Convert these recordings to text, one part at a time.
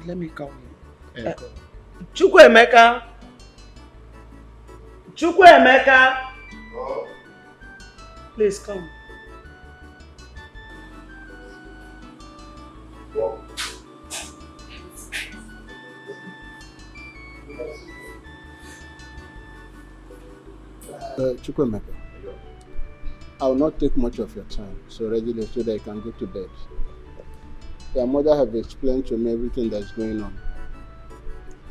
Let me call him. Chukwuemeka. Chukwuemeka. Oh. Please come. What? Chukwuemeka, I will not take much of your time, so readily so that you can go to bed. Your mother have explained to me everything that's going on.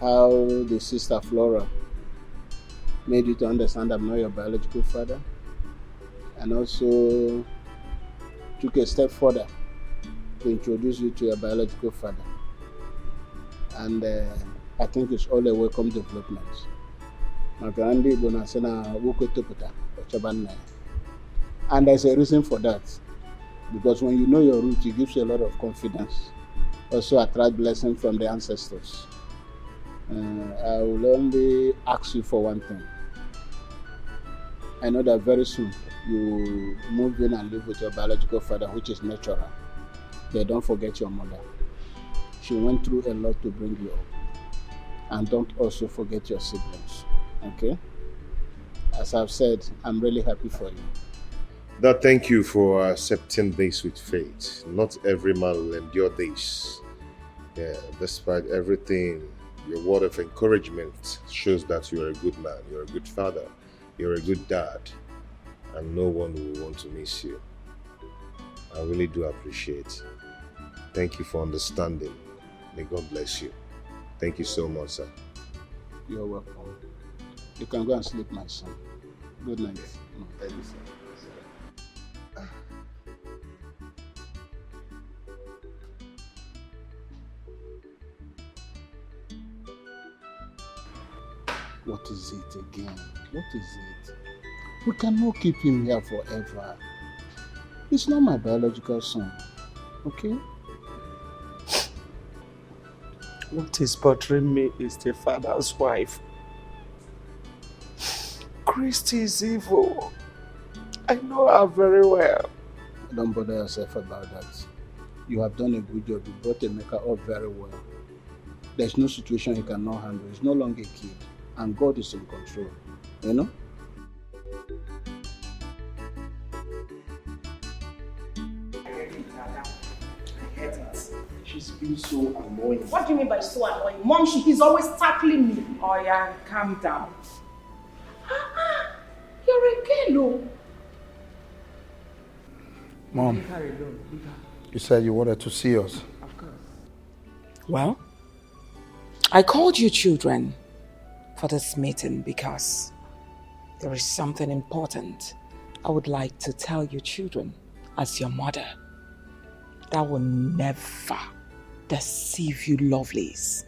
How the sister Flora made you to understand I'm not your biological father, and also took a step further to introduce you to your biological father. And I think it's all a welcome development. And there's a reason for that. Because when you know your root, it gives you a lot of confidence. Also attract blessing from the ancestors. I will only ask you for one thing. I know that very soon you move in and live with your biological father, which is natural. But don't forget your mother. She went through a lot to bring you up. And don't also forget your siblings. Okay? As I've said, I'm really happy for you. Dad, thank you for accepting this with faith. Not every man will endure this. Yeah, despite everything, your word of encouragement shows that you're a good man, you're a good father, you're a good dad, and no one will want to miss you. I really do appreciate. Thank you for understanding. May God bless you. Thank you so much, sir. You're welcome. You can go and sleep, my son. Good night. Thank you, sir. What is it again? What is it? We cannot keep him here forever. He's not my biological son. Okay? What is bothering me is the father's wife. Christy is evil. I know her very well. Don't bother yourself about that. You have done a good job. You brought Emeka up very well. There's no situation he cannot handle. He's no longer a kid. And God is in control. You know? She's been so annoying. What do you mean by so annoying? Mom, she's always tackling me. Oh yeah, calm down. You're a girl. Mom, you said you wanted to see us. Of course. Well, I called you children for this meeting because there is something important I would like to tell you children as your mother that will never deceive you lovelies.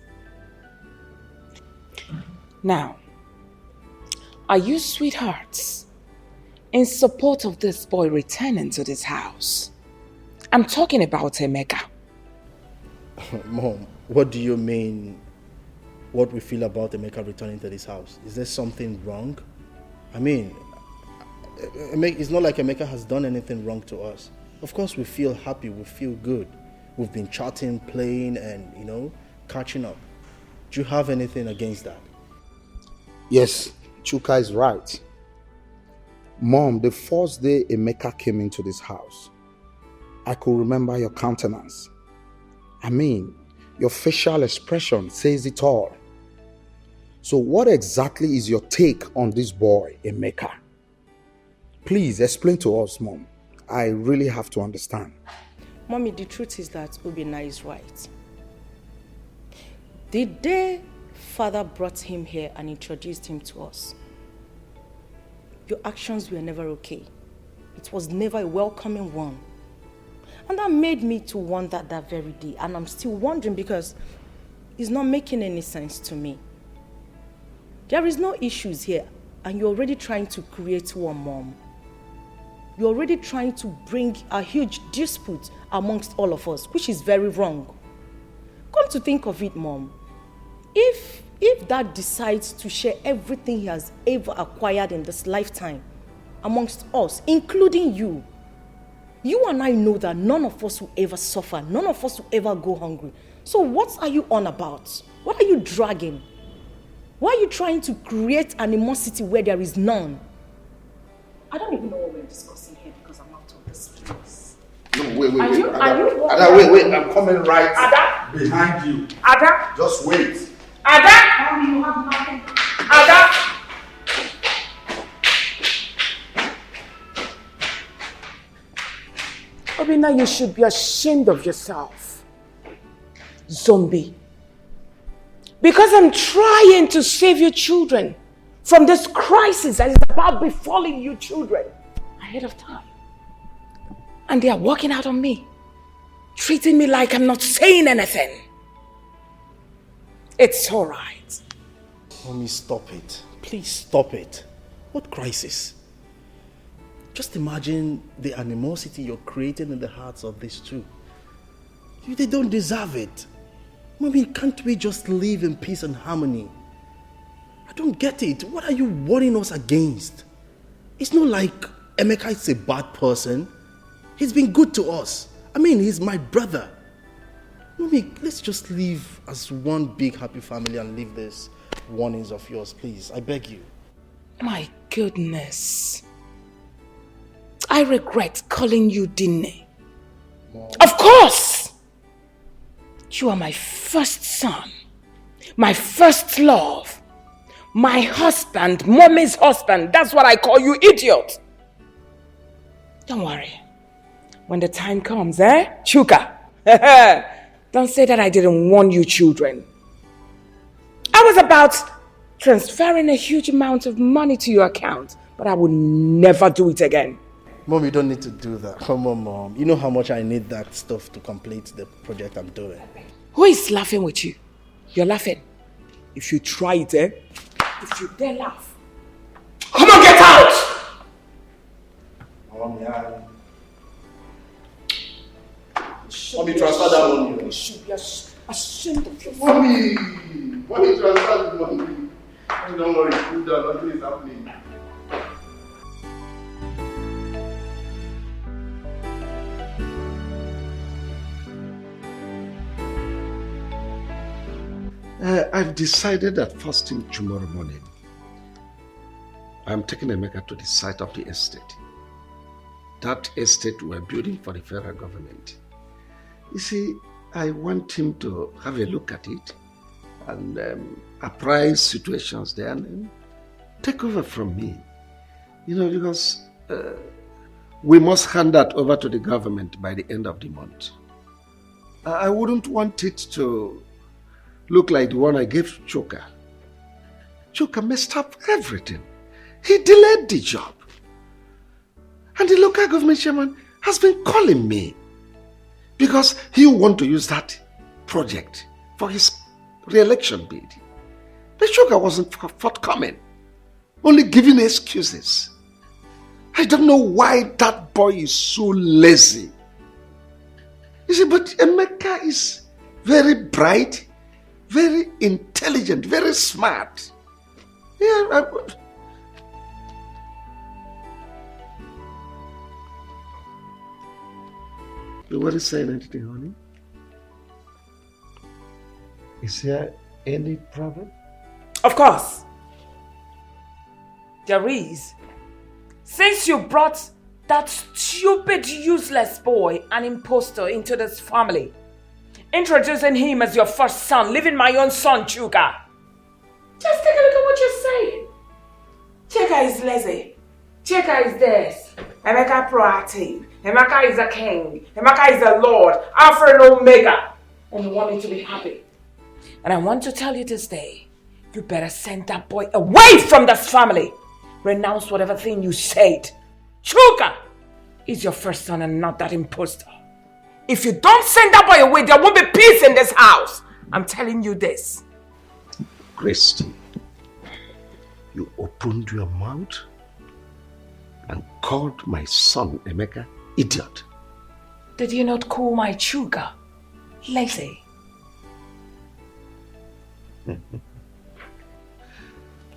Now, are you sweethearts in support of this boy returning to this house? I'm talking about Emeka. Mom, what do you mean? What we feel about Emeka returning to this house? Is there something wrong? I mean, it's not like Emeka has done anything wrong to us. Of course we feel happy, we feel good. We've been chatting, playing, and, you know, catching up. Do you have anything against that? Yes, Chuka is right. Mom, the first day Emeka came into this house, I could remember your countenance. I mean, your facial expression says it all. So what exactly is your take on this boy, Emeka? Please explain to us, Mom. I really have to understand. Mommy, the truth is that Obina is right. The day Father brought him here and introduced him to us, your actions were never okay. It was never a welcoming one. And that made me to wonder that very day. And I'm still wondering because it's not making any sense to me. There is no issues here and you're already trying to create one, Mom. You're already trying to bring a huge dispute amongst all of us, which is very wrong. Come to think of it, Mom, if Dad decides to share everything he has ever acquired in this lifetime amongst us, including you You and I know that none of us will ever suffer. None of us will ever go hungry. So what are you on about? What are you dragging? Why are you trying to create animosity where there is none? I don't even know what we're discussing here because I'm out of this place. No, wait. Ada, wait. I'm coming right behind you. Ada? Just wait. Ada? How do you have nothing? Ada? Obina, you should be ashamed of yourself. Zombie. Because I'm trying to save your children from this crisis that is about befalling you children ahead of time. And they are walking out on me, treating me like I'm not saying anything. It's all right. Mommy, stop it. Please stop it. What crisis? Just imagine the animosity you're creating in the hearts of these two. They don't deserve it. Mommy, can't we just live in peace and harmony? I don't get it. What are you warning us against? It's not like Emeka is a bad person. He's been good to us. I mean, he's my brother. Mommy, let's just live as one big happy family and leave these warnings of yours, please. I beg you. My goodness. I regret calling you Dine. Mom. Of course! You are my first son, my first love, my husband, mommy's husband. That's what I call you, idiot. Don't worry. When the time comes, Chuka, don't say that I didn't warn you children. I was about transferring a huge amount of money to your account, but I would never do it again. Mom, you don't need to do that. Come on, Mom. You know how much I need that stuff to complete the project I'm doing. Who is laughing with you? You're laughing. If you try it, if you dare laugh, come on, get out! Mommy, Mommy, transfer that money. You should be ashamed of yourself. Mommy, transfer the money. Don't worry, cool down. Nothing is happening. I've decided that first thing tomorrow morning, I'm taking Emeka to the site of the estate. That estate we're building for the federal government. You see, I want him to have a look at it and apprise situations there and then take over from me. You know, because we must hand that over to the government by the end of the month. I wouldn't want it to look like the one I gave Chuka. Chuka messed up everything. He delayed the job. And the local government chairman has been calling me because he want to use that project for his re-election bid. But Chuka wasn't forthcoming, only giving excuses. I don't know why that boy is so lazy. You see, but Emeka is very bright, very intelligent, very smart. Yeah, You want to say anything, honey? Is there any problem? Of course. There is. Since you brought that stupid, useless boy, an impostor, into this family, introducing him as your first son, leaving my own son, Chuka. Just take a look at what you're saying. Chuka is lazy. Chuka is this. Emeka proactive. Emeka is a king. Emeka is a lord. Alpha and Omega. And you want me to be happy. And I want to tell you this day, you better send that boy away from this family. Renounce whatever thing you said. Chuka is your first son and not that imposter. If you don't send that boy away, there won't be peace in this house. I'm telling you this. Christy, you opened your mouth and called my son Emeka idiot. Did you not call my Chuka lazy?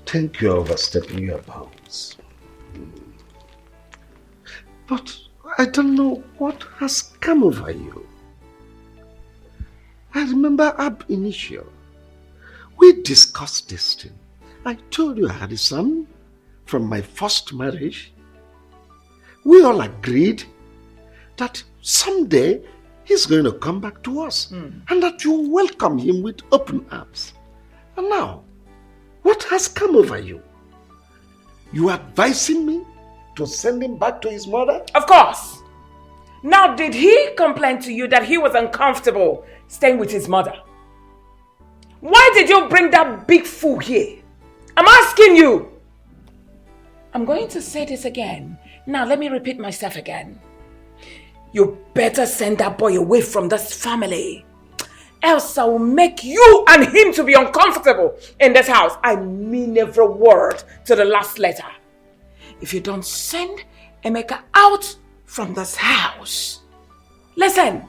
Think you're overstepping your bounds. But I don't know what has come over you. I remember ab initio. We discussed this thing. I told you I had a son from my first marriage. We all agreed that someday he's going to come back to us and that you welcome him with open arms. And now, what has come over you? You are advising me to send him back to his mother? Of course. Now, did he complain to you that he was uncomfortable staying with his mother? Why did you bring that big fool here? I'm asking you. I'm going to say this again. Now, let me repeat myself again. You better send that boy away from this family. Else I will make you and him to be uncomfortable in this house. I mean every word to the last letter. If you don't send Emeka out from this house, listen,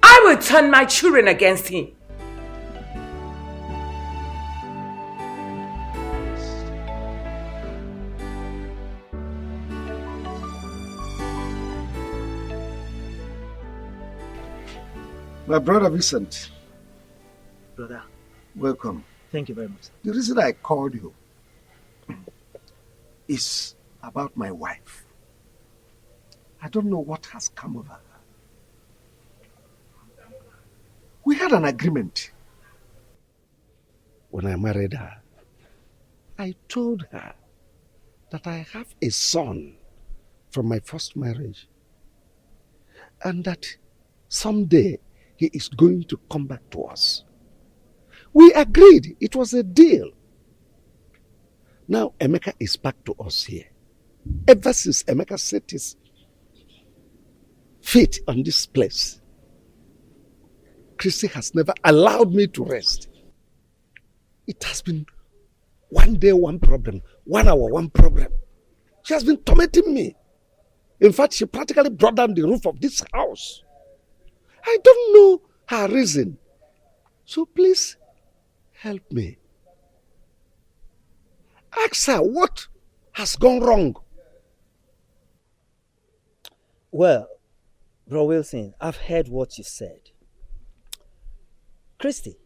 I will turn my children against him. My brother Vincent. Brother. Welcome. Thank you very much. The reason I called you is about my wife. I don't know what has come over her. We had an agreement. When I married her, I told her that I have a son from my first marriage and that someday he is going to come back to us. We agreed. It was a deal. Now Emeka is back to us here. Ever since Emeka set his feet on this place, Christy has never allowed me to rest. It has been one day, one problem, 1 hour, one problem. She has been tormenting me. In fact, she practically brought down the roof of this house. I don't know her reason. So please help me. Ask her what has gone wrong. Well, Bro Wilson, I've heard what you said. Christy,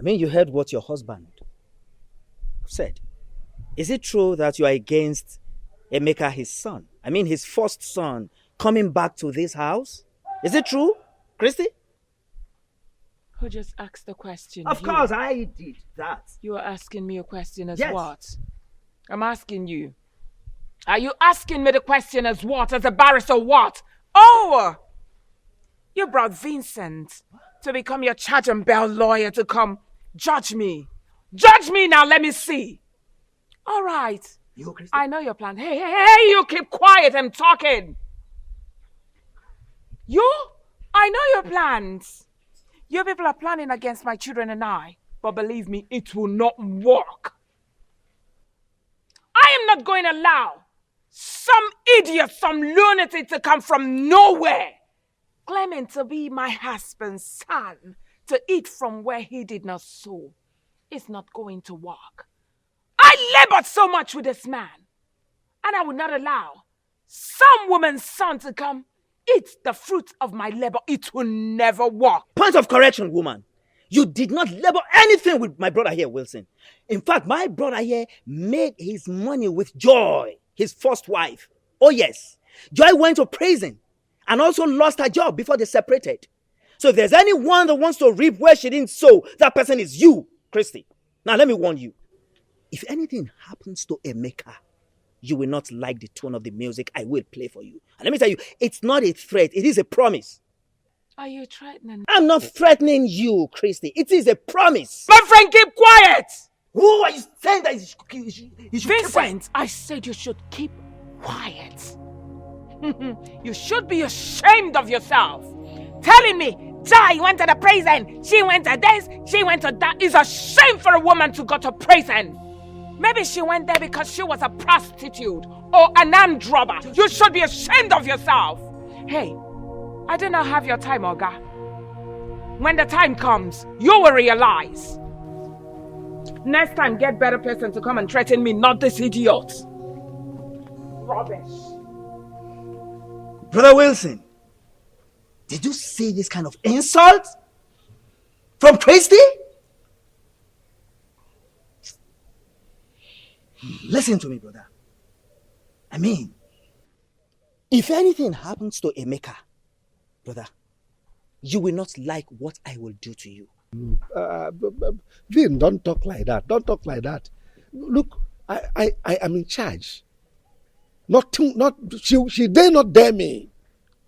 you heard what your husband said. Is it true that you are against Emeka, his son? His first son, coming back to this house? Is it true, Christy? Who just asked the question? Of course, I did that. You are asking me a question as Yes. what? I'm asking you. Are you asking me the question as what? As a barrister what? Oh! You brought Vincent to become your charge and bail lawyer to come judge me. Judge me now, let me see. All right. You, Christy? I know your plan. Hey, you keep quiet, I'm talking. I know your plans. You people are planning against my children and I, but believe me, it will not work. I am not going to allow some idiot, some lunatic to come from nowhere, claiming to be my husband's son, to eat from where he did not sow. It's not going to work. I labored so much with this man, and I would not allow some woman's son to come eat the fruit of my labor. It will never work. Point of correction, woman. You did not labor anything with my brother here, Wilson. In fact, my brother here made his money with Joy, his first wife. Oh yes, Joy went to prison and also lost her job before they separated. So if there's anyone that wants to reap where she didn't sow, that person is you, Christy. Now let me warn you. If anything happens to Emeka, you will not like the tone of the music I will play for you. And let me tell you, it's not a threat, it is a promise. Are you threatening? I'm not threatening you, Christy. It is a promise. My friend, keep quiet! Who are you saying that you should keep quiet? Vincent, I said you should keep quiet. You should be ashamed of yourself. Telling me, Joy went to the prison, she went to this, she went to that. It's a shame for a woman to go to prison. Maybe she went there because she was a prostitute or an armed robber. You should be ashamed of yourself. Hey, I do not have your time, Oga. When the time comes, you will realize. Next time, get better person to come and threaten me, not this idiot. Rubbish. Brother Wilson, did you see this kind of insult from Christy? Listen to me, brother. I mean, if anything happens to Emeka, brother, you will not like what I will do to you. Vin, don't talk like that. Don't talk like that. Look, I am in charge. She dare not dare me.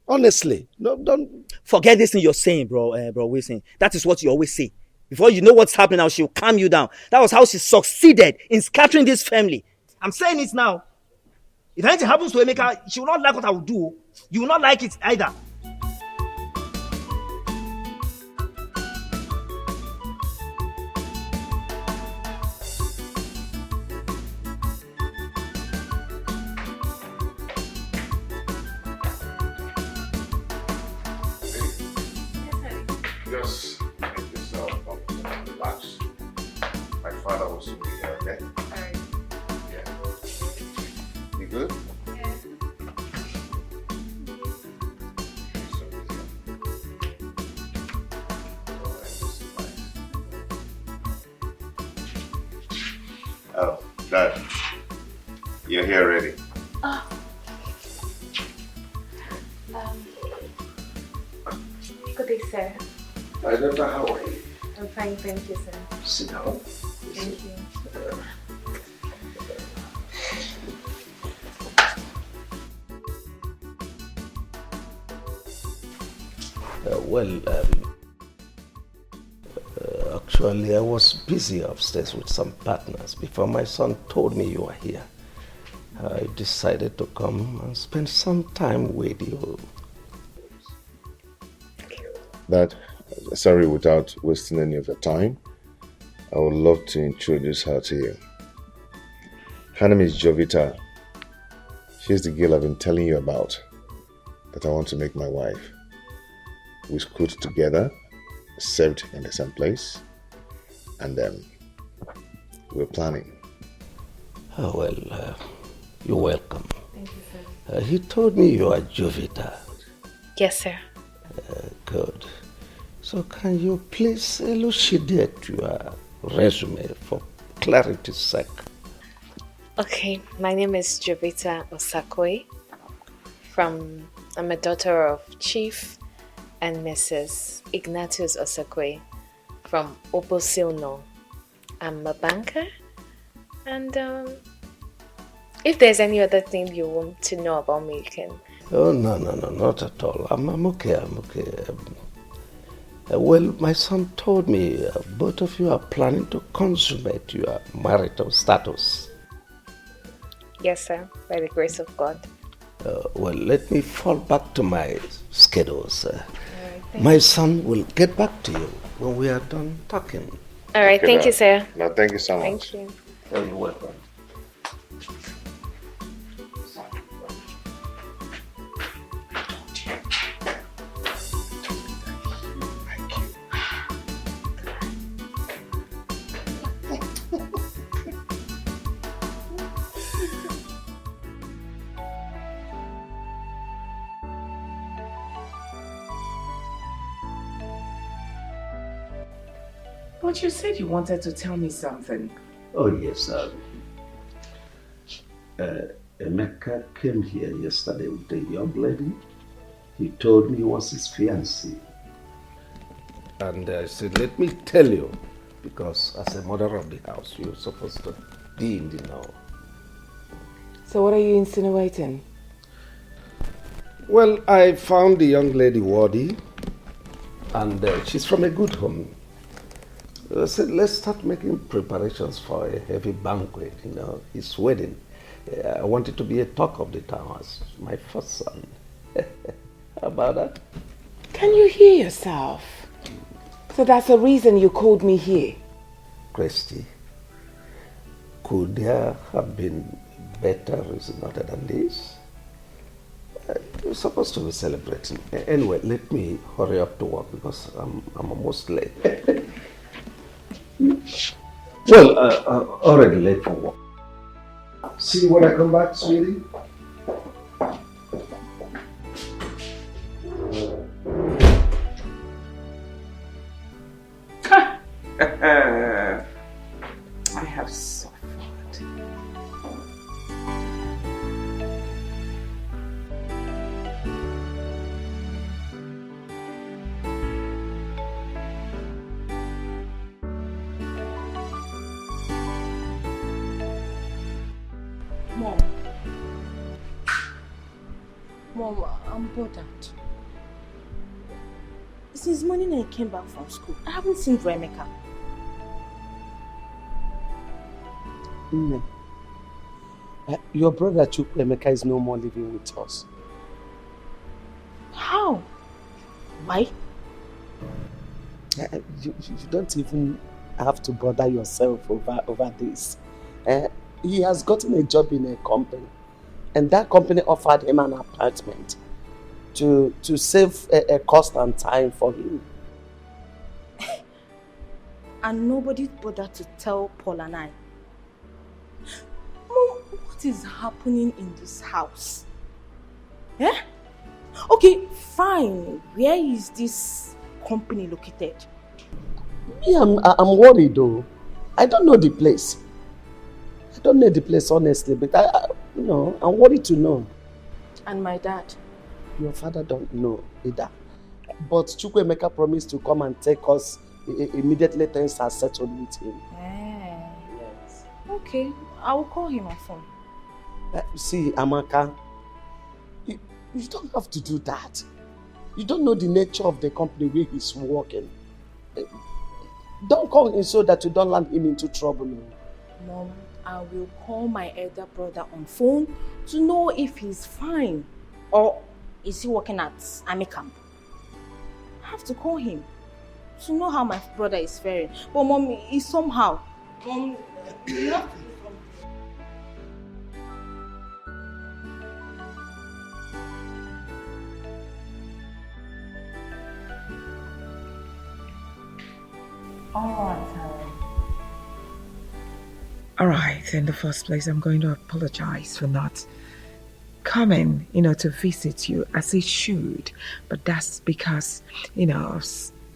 Honestly, no, don't forget this thing you're saying, bro Wilson. That is what you always say. Before you know what's happening now, she'll calm you down. That was how she succeeded in scattering this family. I'm saying it now. If anything happens to Emeka, she will not like what I will do. You will not like it either. Just make yourself comfortable and relax. My father will soon be here, okay? Alright. Yeah. You good? Yeah. Oh, Dad. You're here already. Good day, sir. I don't know how are you. I'm fine, thank you, sir. Sit down. Thank you. Actually, I was busy upstairs with some partners before my son told me you were here. I decided to come and spend some time with you. Dad, sorry, without wasting any of your time, I would love to introduce her to you. Her name is Jovita. She's the girl I've been telling you about that I want to make my wife. We schooled together, served in the same place, and we're planning. Oh, well, you're welcome. Thank you, sir. He told me you are Jovita. Yes, sir. Good. So can you please elucidate your resume for clarity's sake? Okay, my name is Jovita Osakoi. I'm a daughter of Chief and Mrs. Ignatius Osakoi from Obosilno. I'm a banker, and if there's any other thing you want to know about me, you can. Oh, no, not at all. I'm okay. Well, my son told me both of you are planning to consummate your marital status. Yes, sir, by the grace of God. Well, let me fall back to my schedules. Right, my son will get back to you when we are done talking. All right, thank you, sir. No, thank you so much. Thank you. Oh, you're welcome. But you said you wanted to tell me something. Oh, yes. Emeka came here yesterday with a young lady. He told me he was his fiancee. And I said, let me tell you, because as a mother of the house, you're supposed to be in the know. So what are you insinuating? Well, I found the young lady worthy, and she's from a good home. I said, let's start making preparations for a heavy banquet, his wedding. I want it to be a talk of the town as my first son. How about that? Can you hear yourself? So that's the reason you called me here. Christy, could there have been better reason other than this? You're supposed to be celebrating. Anyway, let me hurry up to work because I'm almost late. Well, already late for work. See you when I come back, sweetie. I have suffered. Mom, I'm bothered. Since morning I came back from school, I haven't seen Emeka. Your brother Emeka is no more living with us. How? Why? You don't even have to bother yourself over this. He has gotten a job in a company, and that company offered him an apartment to save a cost and time for him. And nobody bothered to tell Paul and I. Mom, what is happening in this house? Eh? Okay, fine. Where is this company located? Me, I'm worried though. I don't know the place. I don't know the place honestly, but I'm worried to know. And my dad? Your father don't know either. But Emeka promised to come and take us immediately things are settled with him. Yes. Okay, I will call him on phone. See, Amaka, you don't have to do that. You don't know the nature of the company where he's working. Don't call him so that you don't land him into trouble. Mom, I will call my elder brother on phone to know if he's fine. Or is he working at Army camp? I have to call him to know how my brother is faring. But Mom, he's somehow. Mom, you have to do something. All right, in the first place, I'm going to apologize for not coming, to visit you as it should. But that's because, of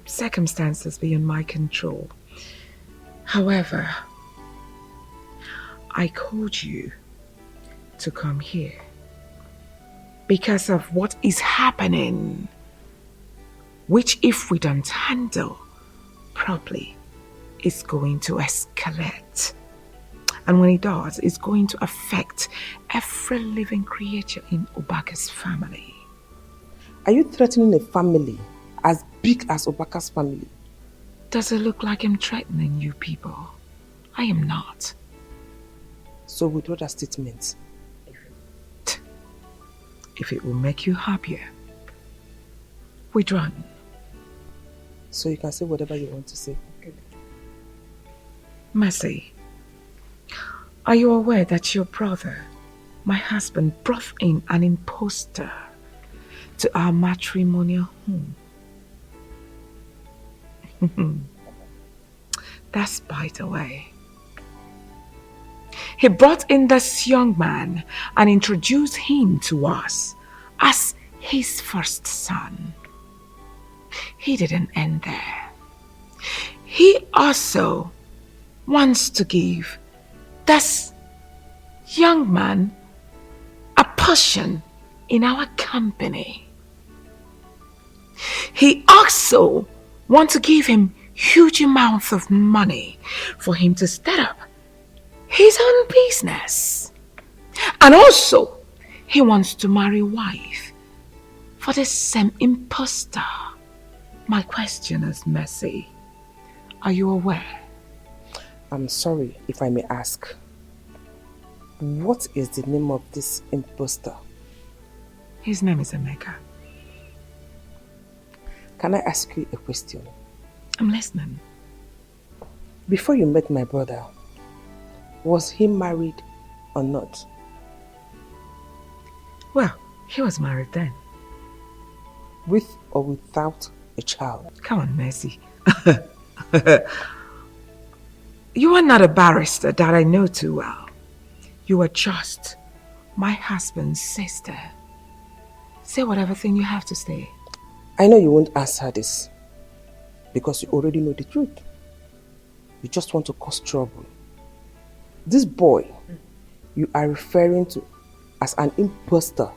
circumstances beyond my control. However, I called you to come here because of what is happening, which if we don't handle properly, is going to escalate. And when it does, it's going to affect every living creature in Obaka's family. Are you threatening a family as big as Obaka's family? Does it look like I'm threatening you people? I am not. So withdraw that statement. If it will make you happier, withdraw. So you can say whatever you want to say. Okay. Mercy, are you aware that your brother, my husband, brought in an impostor to our matrimonial home? That's by the way. He brought in this young man and introduced him to us as his first son. He didn't end there. He also wants to give this young man a portion in our company. He also wants to give him huge amounts of money for him to start up his own business. And also, he wants to marry a wife for the same impostor. My question is, Mercy, are you aware? I'm sorry if I may ask. What is the name of this impostor? His name is Emeka. Can I ask you a question? I'm listening. Before you met my brother, was he married or not? Well, he was married then. With or without a child? Come on, Mercy. You are not a barrister that I know too well. You are just my husband's sister. Say whatever thing you have to say. I know you won't answer this because you already know the truth. You just want to cause trouble. This boy you are referring to as an imposter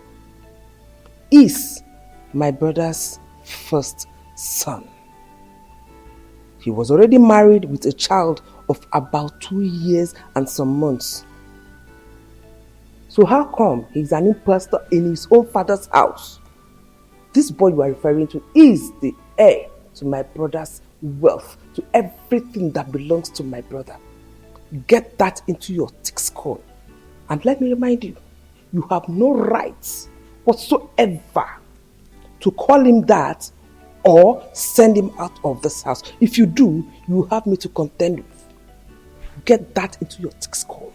is my brother's first son. He was already married with a child of about 2 years and some months. So how come he's an imposter in his own father's house? This boy you are referring to is the heir to my brother's wealth, to everything that belongs to my brother. Get that into your thick skull. And let me remind you, you have no rights whatsoever to call him that or send him out of this house. If you do, you have me to contend with. Get that into your thick skull.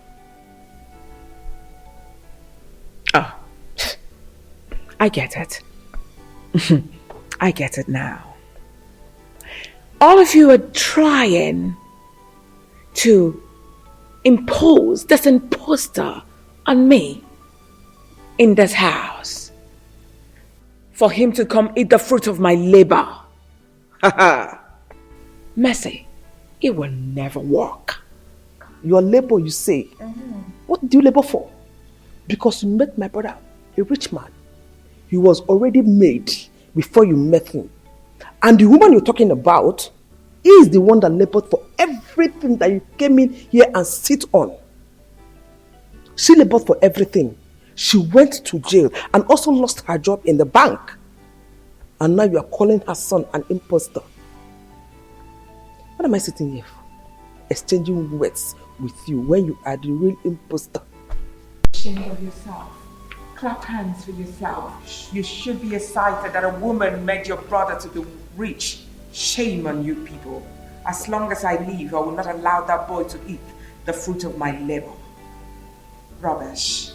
Oh, I get it. I get it now. All of you are trying to impose this imposter on me in this house for him to come eat the fruit of my labor. Mercy, it will never work. Your labor, you say? What do you labor for? Because you met my brother, a rich man. He was already made before you met him. And the woman you're talking about is the one that labored for everything that you came in here and sit on. She labored for everything. She went to jail and also lost her job in the bank. And now you are calling her son an imposter. What am I sitting here for? Exchanging words with you when you are the real imposter. Shame of yourself. Clap hands for yourself. You should be excited that a woman made your brother to be rich. Shame on you people. As long as I live, I will not allow that boy to eat the fruit of my labor. Rubbish.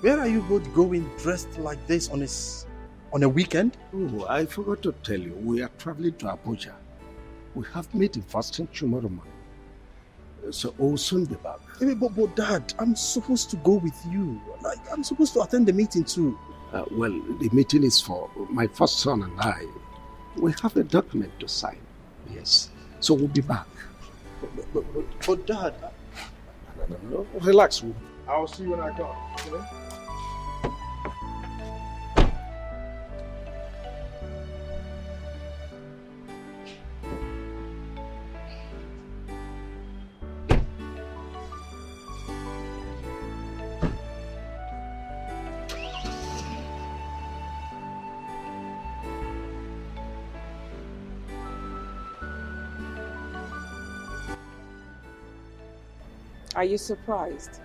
Where are you both going dressed like this on a weekend? Oh, I forgot to tell you, we are traveling to Abuja. We have meeting fasting tomorrow morning. So we'll soon be back. But Dad, I'm supposed to go with you. Like, I'm supposed to attend the meeting too. Well, the meeting is for my first son and I. We have a document to sign. Yes. So we'll be back. But Dad... No, relax. I'll see you when I come. Okay? Are you surprised?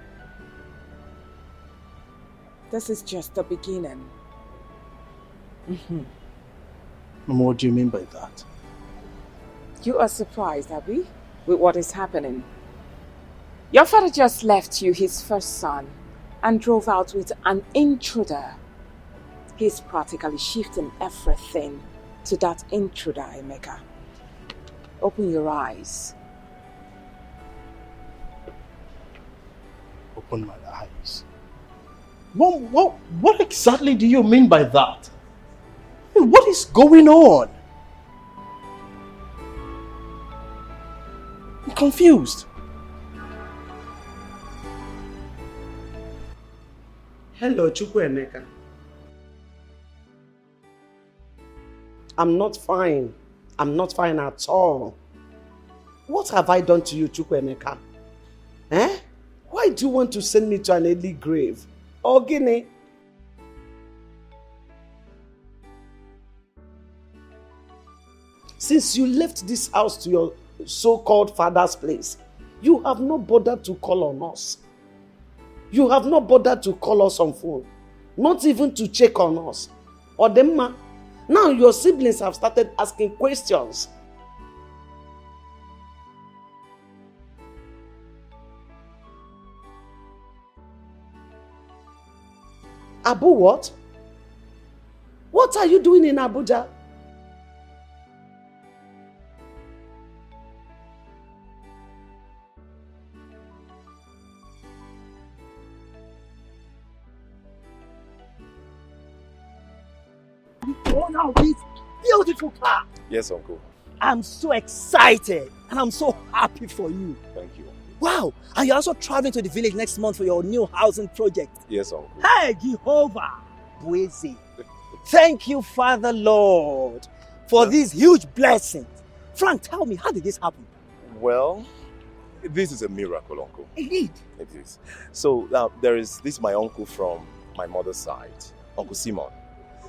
This is just the beginning. Mama, what do you mean by that? You are surprised, Abby, with what is happening. Your father just left you his first son and drove out with an intruder. He's practically shifting everything to that intruder, Emeka. Open your eyes. Open my eyes. What exactly do you mean by that? What is going on? I'm confused. Hello, Chukwuemeka. I'm not fine. I'm not fine at all. What have I done to you, Chukwuemeka? Eh? Why do you want to send me to an early grave? Ogini? Since you left this house to your so-called father's place, you have not bothered to call on us. You have not bothered to call us on phone. Not even to check on us. Odemma, now your siblings have started asking questions. Abu what? What are you doing in Abuja? Oh, now this beautiful car. Yes, Uncle. I'm so excited and I'm so happy for you. Thank you. Wow, and you're also traveling to the village next month for your new housing project. Yes, Uncle. Hey, Jehovah, Boise. Thank you, Father Lord, for these huge blessings. Frank, tell me, how did this happen? Well, this is a miracle, Uncle. Indeed. It is. So, there is this my uncle from my mother's side, Uncle Simon.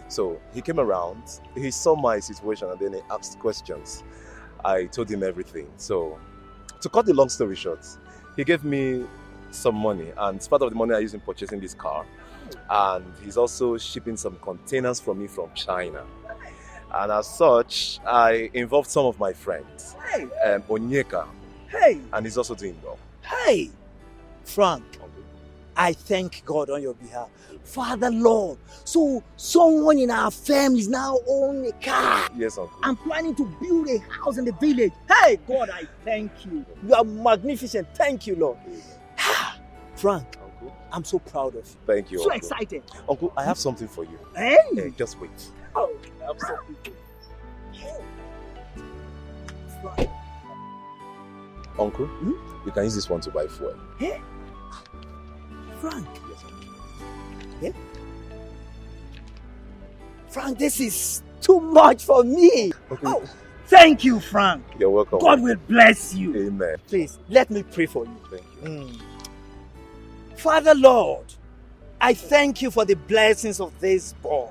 So, he came around, he saw my situation and then he asked questions. I told him everything. So, to cut the long story short, he gave me some money, and part of the money I used in purchasing this car. And he's also shipping some containers from me from China. And as such, I involved some of my friends. Hey. Onyeka. Hey. And he's also doing well. Hey. Frank, I thank God on your behalf. Father Lord, so someone in our family is now owning a car. Yes, Uncle. I'm planning to build a house in the village. Hey, God, I thank you. You are magnificent. Thank you, Lord. Frank, Uncle, I'm so proud of you. Thank you, So Uncle. excited. Uncle, I have something for you. Hey. Just wait. Oh, I have something for you. Frank. Uncle, you can use this one to buy fuel. Hey. Frank. Yes, Uncle. Yeah? Frank, this is too much for me. Okay. Oh, thank you, Frank. You're welcome. God will bless you. Amen. Please, let me pray for you. Thank you. Father Lord, I thank you for the blessings of this boy.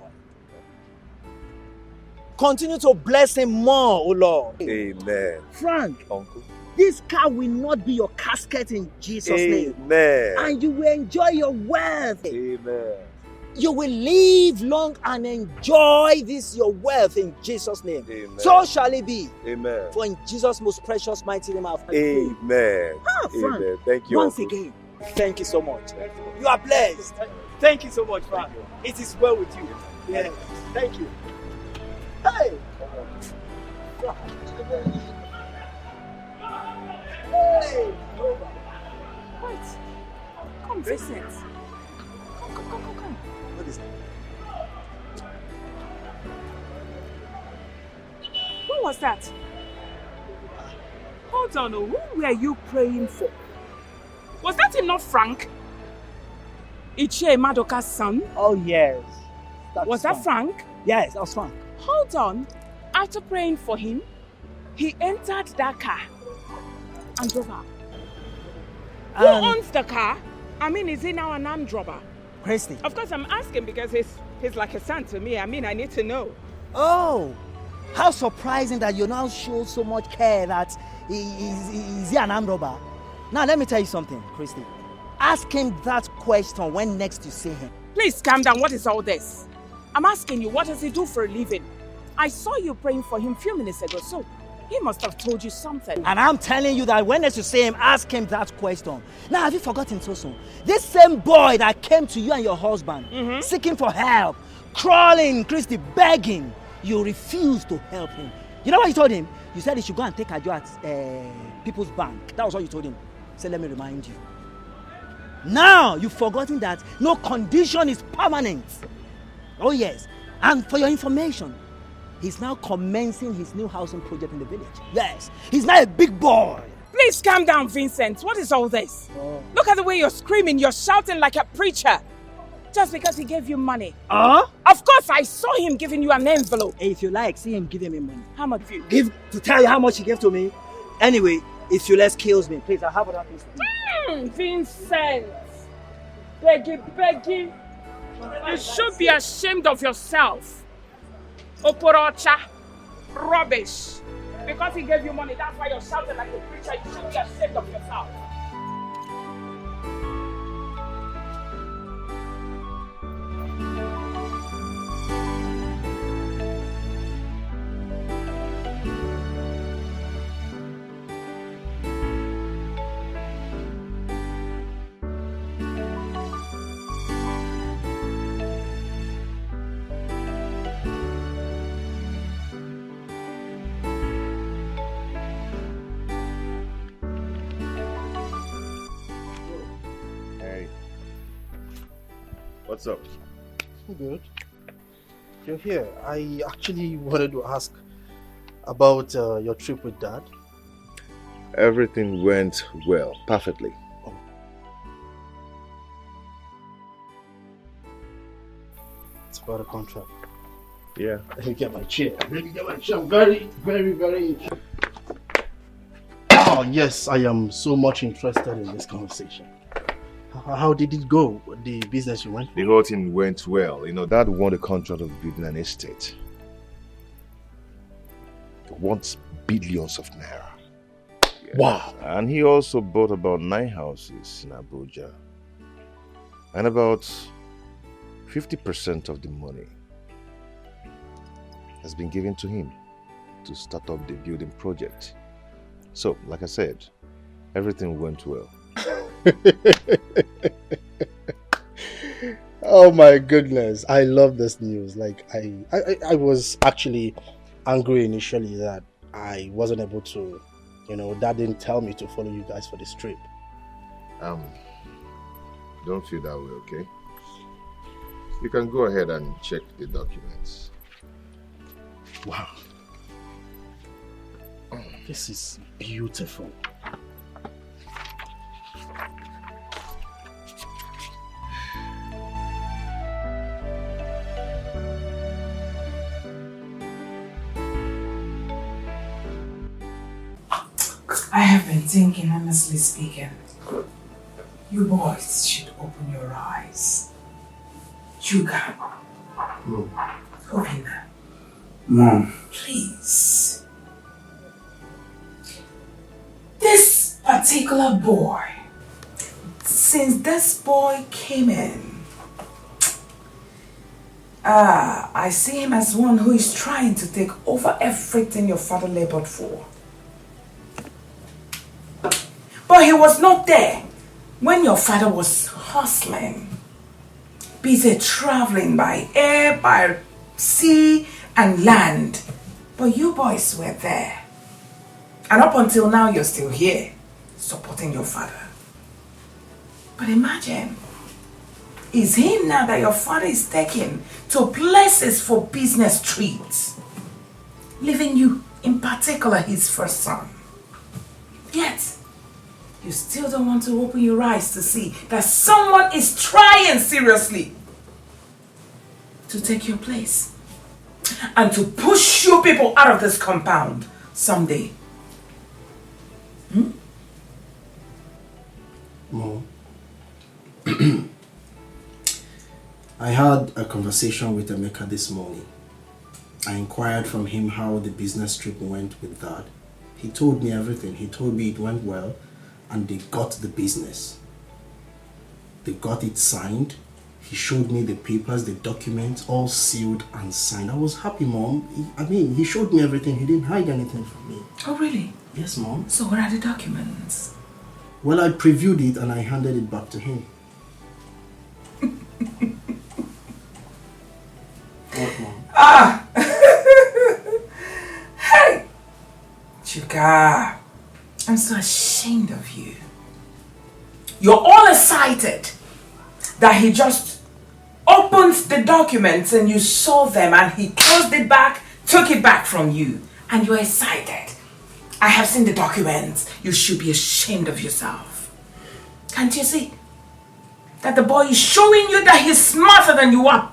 Continue to bless him more, O Lord. Amen. Frank, Uncle. this car will not be your casket in Jesus' name. Amen. And you will enjoy your wealth. Amen. You will live long and enjoy this your wealth in Jesus' name. Amen. So shall it be. Amen. For in Jesus' most precious mighty name I've prayed. Amen. Frank, Amen. Thank you. once Uncle. again, thank you so much. You are blessed. Thank you so much, Frank. It is well with you. Yes. Thank you. Hey! Hey! Wait. Come, Vincent. Come. What is that? Who was that? Hold on, who were you praying for? Was that him, not Frank? Ichie Madoka's son? Oh, yes. Was that Frank? Yes, that was Frank. Hold on. After praying for him, he entered that car and drove out. Who owns the car? I mean, is he now an armed robber? Christy. Of course, I'm asking because he's like a son to me. I mean, I need to know. Oh, how surprising that you now show so much care that is he an armed robber? Now, let me tell you something, Christy. Ask him that question when next you see him. Please calm down. What is all this? I'm asking you, what does he do for a living? I saw you praying for him a few minutes ago, so he must have told you something. And I'm telling you that when next you see him, ask him that question. Now, have you forgotten so soon? This same boy that came to you and your husband, seeking for help, crawling, Christy, begging, you refused to help him. You know what you told him? You said he should go and take a job at People's Bank. That was what you told him. So let me remind you. Now, you've forgotten that no condition is permanent. Oh yes, and for your information, he's now commencing his new housing project in the village. Yes, he's now a big boy. Please calm down, Vincent. What is all this? Look at the way you're screaming. You're shouting like a preacher. Just because he gave you money. Of course, I saw him giving you an envelope. Hey, if you like, see him giving me money. How much do you give? To tell you how much he gave to me. Anyway, if you let's kills me, please, I have other things to do. Vincent. Beggy. You should be ashamed of yourself. Oporocha. Rubbish. Because he gave you money, that's why you're shouting like a preacher. You should be ashamed of yourself. What's up? Good. You're here. I actually wanted to ask about your trip with Dad. Everything went well, perfectly. It's about a contract. Yeah. Let me get my chair. I'm very, very, very interested. Oh, yes, I am so much interested in this conversation. How did it go, the business you went for? The whole thing went well. You know, Dad won the contract of building an estate. He wants billions of naira. Yes. Wow. And he also bought about 9 houses in Abuja. And about 50% of the money has been given to him to start up the building project. So, like I said, everything went well. Oh my goodness, I love this news. Like I was actually angry initially that I wasn't able to, Dad didn't tell me to follow you guys for this trip. Don't feel that way, okay? You can go ahead and check the documents. Wow. This is beautiful. I have been thinking, honestly speaking, you boys should open your eyes. Sugar. Open them. Mom. Please. This particular boy, since this boy came in, I see him as one who is trying to take over everything your father labored for. But he was not there when your father was hustling, busy traveling by air, by sea and land. But you boys were there. And up until now, you're still here, supporting your father. But imagine, it's him now that your father is taking to places for business trips, leaving you, in particular, his first son. Yet, you still don't want to open your eyes to see that someone is trying seriously to take your place and to push you people out of this compound someday. Mom, I had a conversation with Emeka this morning. I inquired from him how the business trip went with Dad. He told me everything. He told me it went well and they got the business. They got it signed. He showed me the papers, the documents, all sealed and signed. I was happy, Mom. He showed me everything. He didn't hide anything from me. Oh, really? Yes, Mom. So what are the documents? Well, I previewed it and I handed it back to him. What, Mom? Hey! Chuka, I'm so ashamed of you. You're all excited that he just opened the documents and you saw them and he closed it back, took it back from you, and you're excited. I have seen the documents. You should be ashamed of yourself. Can't you see that the boy is showing you that he's smarter than you are?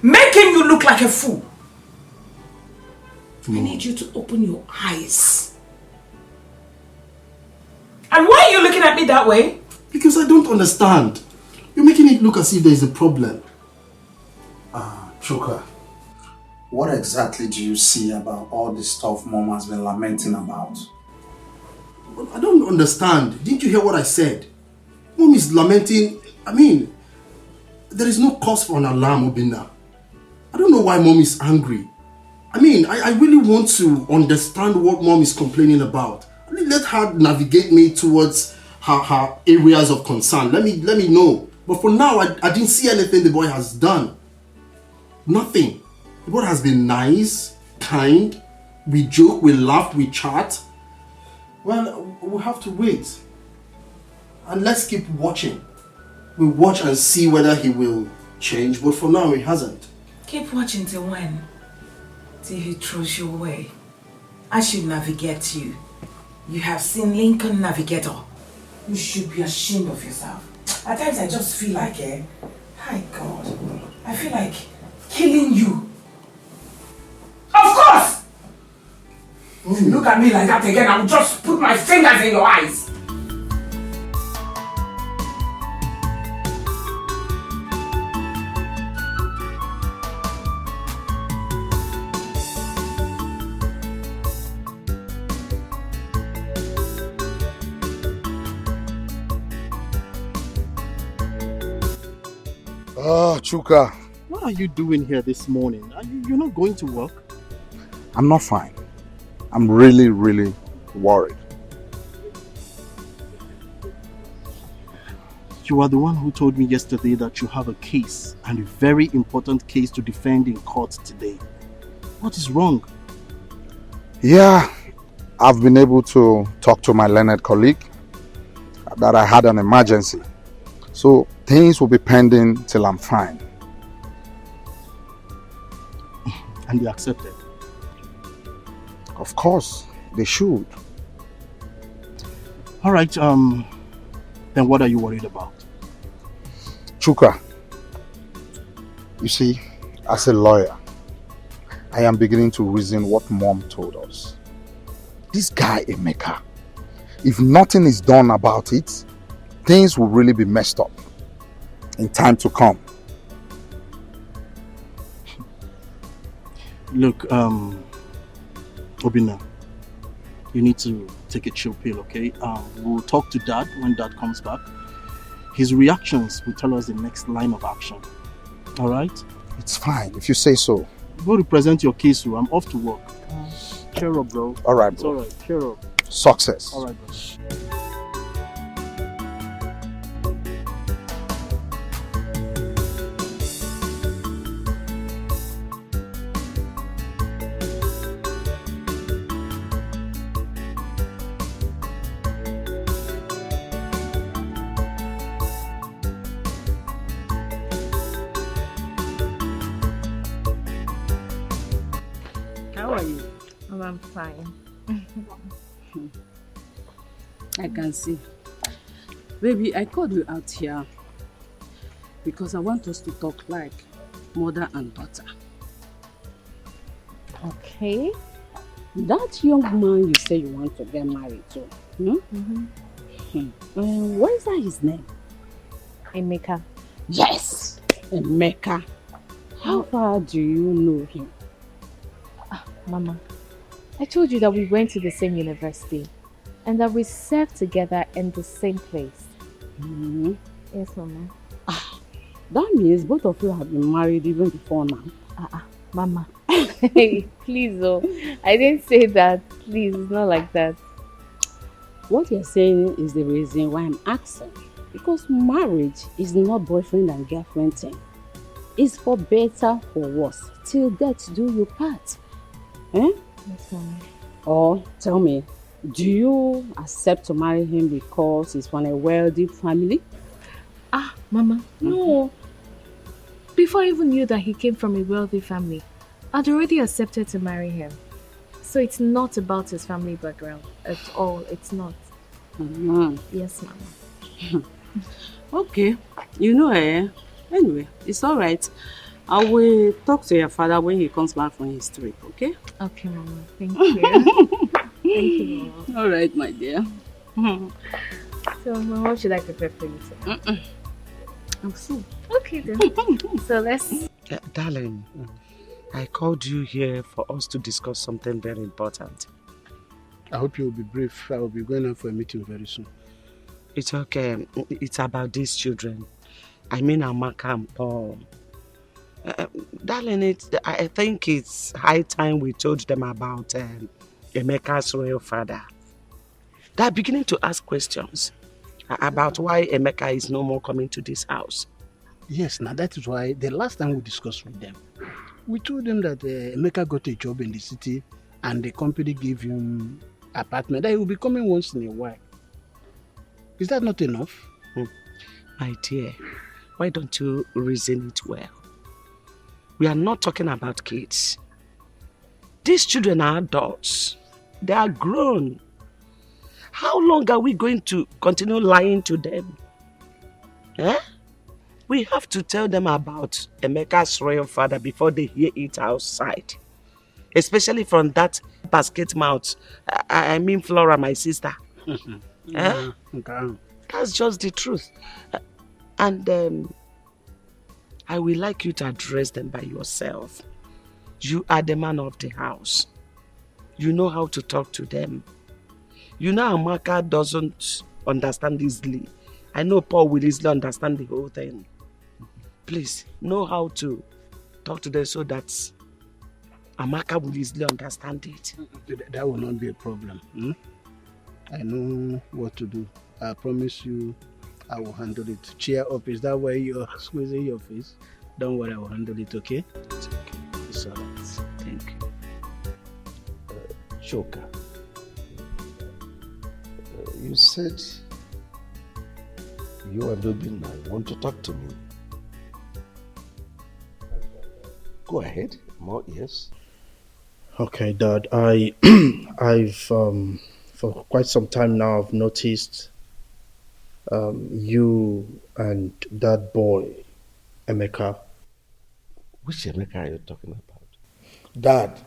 Making you look like a fool. I need you to open your eyes. And why are you looking at me that way? Because I don't understand. You're making it look as if there is a problem. Chuka, what exactly do you see about all the stuff Mom has been lamenting about? I don't understand. Didn't you hear what I said? Mom is lamenting. There is no cause for an alarm, Obinna. I don't know why Mom is angry. I really want to understand what Mom is complaining about. Let her navigate me towards her areas of concern. Let me know. But for now, I didn't see anything the boy has done. Nothing. The boy has been nice, kind. We joke, we laugh, we chat. Well, we'll have to wait. And let's keep watching. We'll watch and see whether he will change, but for now he hasn't. Keep watching till when? Till he throws you away. I should navigate you. You have seen Lincoln Navigator. You should be ashamed of yourself. At times I just feel like, my God, I feel like killing you. Of course! If you look at me like that again, I will just put my fingers in your eyes. Oh, Chuka. What are you doing here this morning? You're not going to work? I'm not fine. I'm really, really worried. You are the one who told me yesterday that you have a case, and a very important case to defend in court today. What is wrong? Yeah, I've been able to talk to my learned colleague that I had an emergency. So things will be pending till I'm fine. And they accepted? Of course, they should. All right, then what are you worried about? Chuka, you see, as a lawyer, I am beginning to reason what Mom told us. This guy, Emeka, if nothing is done about it, things will really be messed up in time to come. Look, Obina, you need to take a chill pill, okay? We'll talk to Dad when Dad comes back. His reactions will tell us the next line of action. All right? It's fine if you say so. Go represent your case, I'm off to work. Cheer up, bro. All right, It's bro. all right. Cheer up. Success. All right, bro. How are you? Oh, I'm fine. I can see. Baby, I called you out here because I want us to talk like mother and daughter. Okay. That young man you say you want to get married to, what is that his name? Emeka. Yes, Emeka. How far do you know him? Mama, I told you that we went to the same university and that we served together in the same place. Yes, Mama. That means both of you have been married even before now. Mama. Hey, please, oh. I didn't say that. Please, it's not like that. What you're saying is the reason why I'm asking. Because marriage is not boyfriend and girlfriend thing. It's for better, for worse. Till death do you part. Eh? Yes, Mama. Or tell me, do you accept to marry him because he's from a wealthy family? Mama, no. Before I even knew that he came from a wealthy family, I'd already accepted to marry him. So it's not about his family background at all. It's not. Yes, Mama. Okay. You know, anyway, it's all right. I will talk to your father when he comes back from his trip, okay? Okay, Mama. Thank you. Thank you, Mama. All right, my dear. So, Mama, what should I prepare for you today? I'm full. Okay, then. So, let's... Darling, I called you here for us to discuss something very important. I hope you'll be brief. I will be going out for a meeting very soon. It's okay. It's about these children. I mean Amaka and Paul. Darling, I think it's high time we told them about Emeka's royal father. They're beginning to ask questions about why Emeka is no more coming to this house. Yes, now that is why the last time we discussed with them, we told them that Emeka got a job in the city and the company gave him apartment that he will be coming once in a while. Is that not enough? My dear, why don't you reason it well? We are not talking about kids. These children are adults. They are grown. How long are we going to continue lying to them? Eh? We have to tell them about Emeka's royal father before they hear it outside. Especially from that basket mouth. I mean Flora, my sister. Eh? That's just the truth. And I will like you to address them by yourself. You are the man of the house. You know how to talk to them. You know Amaka doesn't understand easily. I know Paul will easily understand the whole thing. Please, know how to talk to them so that Amaka will easily understand it. That will not be a problem. I know what to do. I promise you I will handle it. Cheer up. Is that why you're squeezing your face? Don't worry, I will handle it, okay? It's okay. It's all right. Thank you. Choka, you said you and Obin want to talk to me. Go ahead, more ears. Okay, Dad. I've for quite some time now I've noticed you and that boy, Emeka. Which Emeka are you talking about? Dad,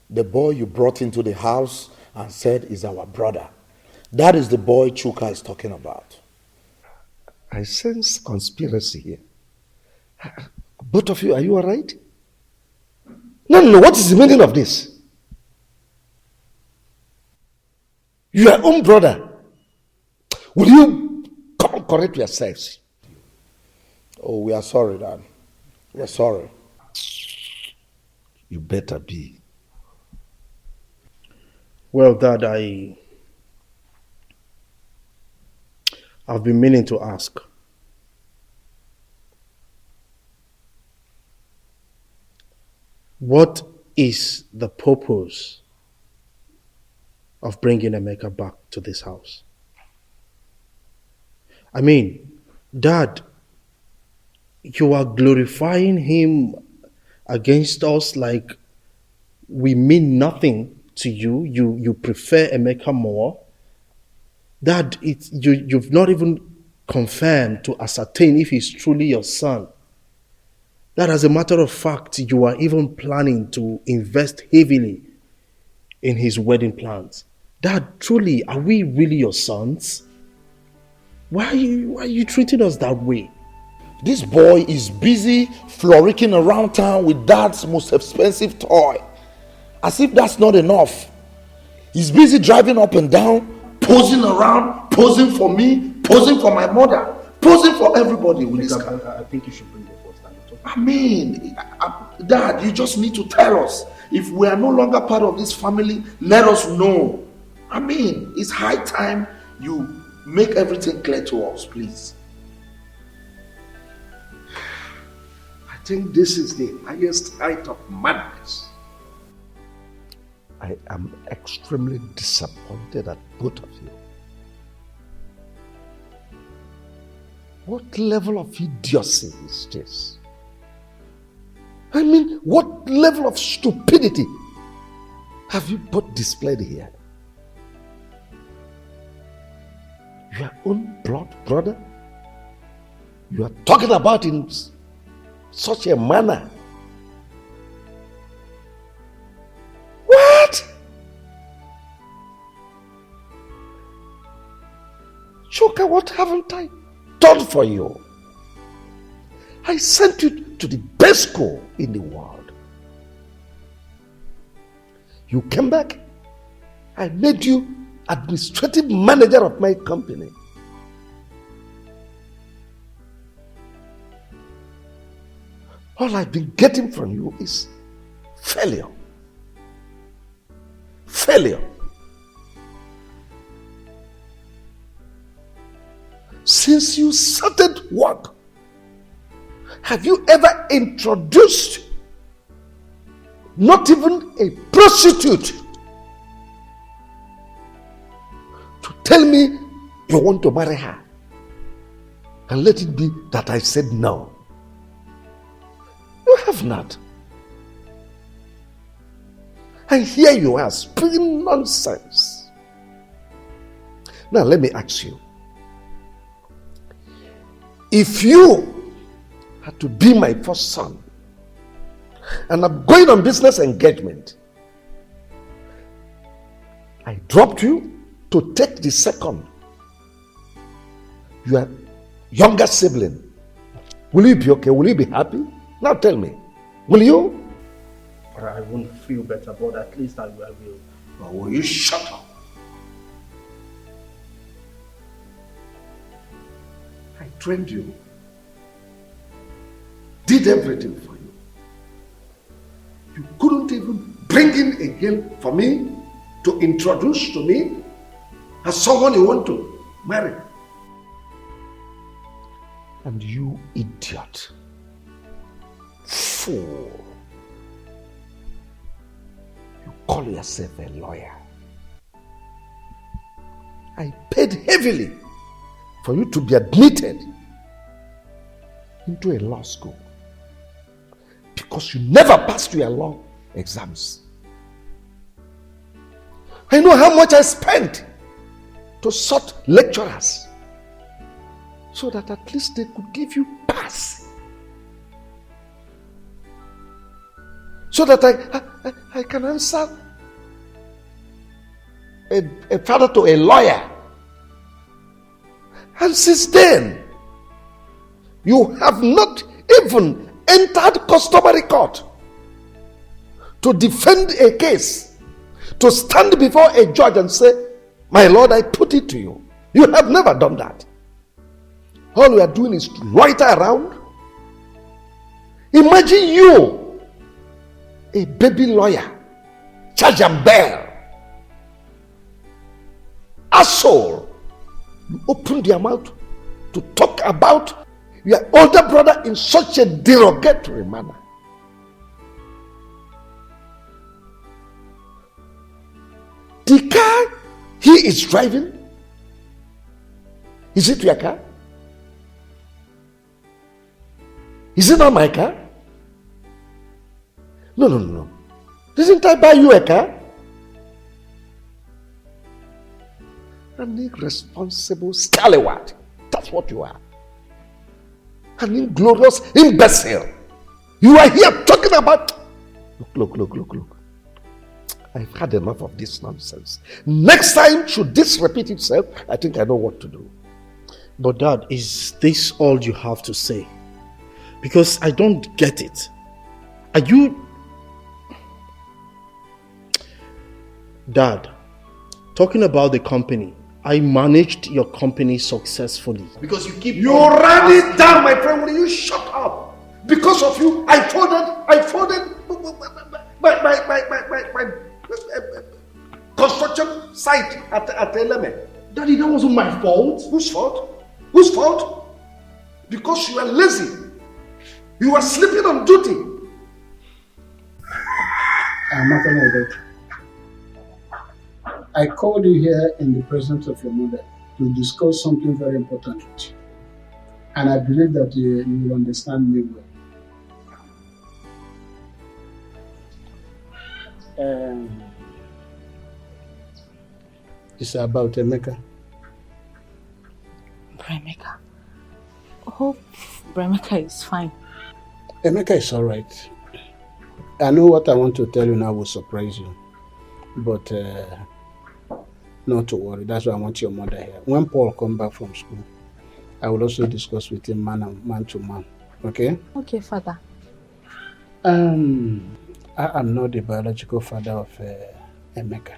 the boy you brought into the house and said is our brother. That is the boy Chuka is talking about. I sense conspiracy here. Both of you, are you all right? No, what is the meaning of this? Your own brother. Will you come correct yourselves? Oh, we are sorry, Dad. We are sorry. You better be. Well, Dad, I've been meaning to ask. What is the purpose of bringing Emeka back to this house? I mean, Dad, you are glorifying him against us like we mean nothing to you. You prefer Emeka more. Dad, you've not even confirmed to ascertain if he's truly your son. That, as a matter of fact, you are even planning to invest heavily in his wedding plans. Dad, truly, are we really your sons? Why are you treating us that way? This boy is busy floricking around town with Dad's most expensive toy. As if that's not enough. He's busy driving up and down, posing around, posing for me, posing for my mother, posing for everybody. I think you should bring your first time. I mean, Dad, you just need to tell us. If we are no longer part of this family, let us know. I mean, it's high time you make everything clear to us, please. I think this is the highest height of madness. I am extremely disappointed at both of you. What level of idiocy is this? I mean, what level of stupidity have you both displayed here? Your own blood brother? You are talking about in such a manner. What? Choka, what haven't I done for you? I sent you to the best school in the world. You came back. I made you administrative manager of my company. All I've been getting from you is failure. Failure. Since you started work, have you ever introduced not even a prostitute to tell me you want to marry her? and let it be that I said no. You have not. And here you are, spewing nonsense. Now let me ask you. If you had to be my first son, and I'm going on business engagement, I dropped you to take the second, your younger sibling, will you be okay? Will you be happy? Now tell me, will you? I won't feel better, but at least I will. Or will you shut up? I trained you, did everything for you. You couldn't even bring in a girl for me to introduce to me as someone you want to marry. And you idiot, fool, you call yourself a lawyer. I paid heavily for you to be admitted into a law school because you never passed your law exams. I know how much I spent to sort lecturers so that at least they could give you pass. So that I can answer a father to a lawyer. And since then, you have not even entered customary court to defend a case, to stand before a judge and say, my lord, I put it to you. You have never done that. All you are doing is to loiter around. Imagine you, a baby lawyer, charge and bear, asshole. You open their mouth to talk about your older brother in such a derogatory manner. The car he is driving, is it your car? Is it not my car? No. Didn't I buy you a car? An irresponsible scallywag. That's what you are. An inglorious imbecile. You are here talking about... Look. I've had enough of this nonsense. Next time, should this repeat itself, I think I know what to do. But Dad, is this all you have to say? Because I don't get it. Are you... Dad, talking about the company, I managed your company successfully. Because you keep... You ran it down, my friend. Will you shut up? Because of you, I folded my construction site at NNEBE. Daddy, that wasn't my fault. Whose fault? Whose fault? Because you are lazy. You are sleeping on duty. Nothing like that. I called you here in the presence of your mother to discuss something very important with you. And I believe that you will understand me well. It's about Emeka. Bremeka. Hope Bremeka is fine. Emeka is alright. I know what I want to tell you now will surprise you. But not to worry. That's why I want your mother here. When Paul comes back from school, I will also discuss with him man to man. Okay? Okay, Father. I am not the biological father of Emeka.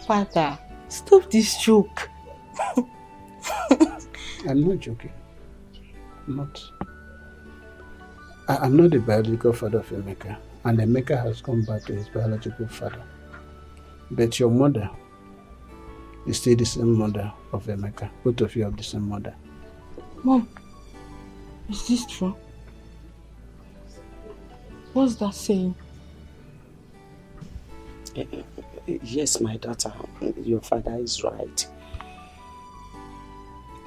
Father, stop this joke. I'm not joking. I'm not the biological father of Emeka. And Emeka has come back to his biological father. But your mother is still the same mother of Emeka. Both of you have the same mother. Mom, is this true? What's that saying? Yes, my daughter, your father is right.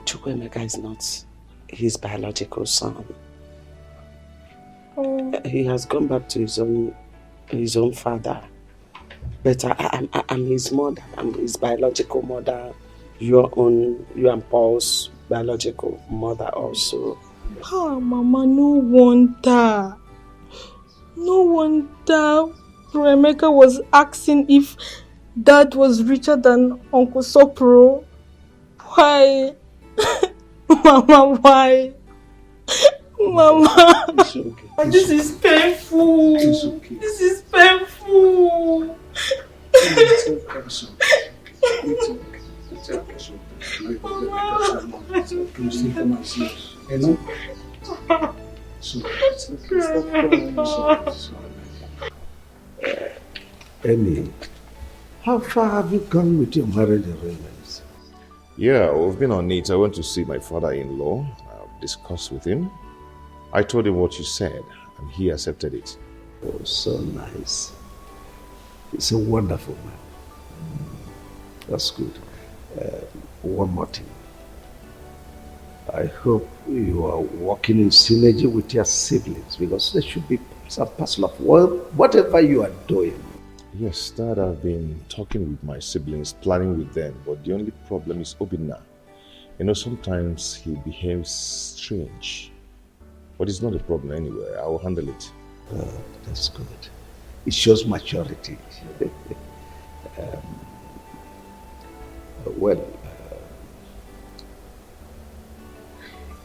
Chukwemeka is not his biological son. Oh. He has gone back to his own father. But I'm his mother. I'm his biological mother. You and Paul's biological mother also. Ah, Mama, no wonder. No wonder Emeka was asking if Dad was richer than Uncle Sopro. Why? Mama, why? Mama. It's okay. This is painful. It's okay. This is painful. It's okay, son. It's okay. It's okay, son. It's okay. Stay for my sins. You know? So, it's okay. Stop crying. It's okay. Emmy, how far have you gone with your marriage arrangements? Yeah, we've been on it. I went to see my father-in-law. I've discussed with him. I told him what you said, and he accepted it. Oh, so nice. He's a wonderful man. That's good. One more thing. I hope you are working in synergy with your siblings, because there should be some parcel of whatever you are doing. Yes, Dad, I've been talking with my siblings, planning with them, but the only problem is Obinna. You know, sometimes he behaves strange. But it's not a problem anyway. I will handle it. That's good. It shows maturity.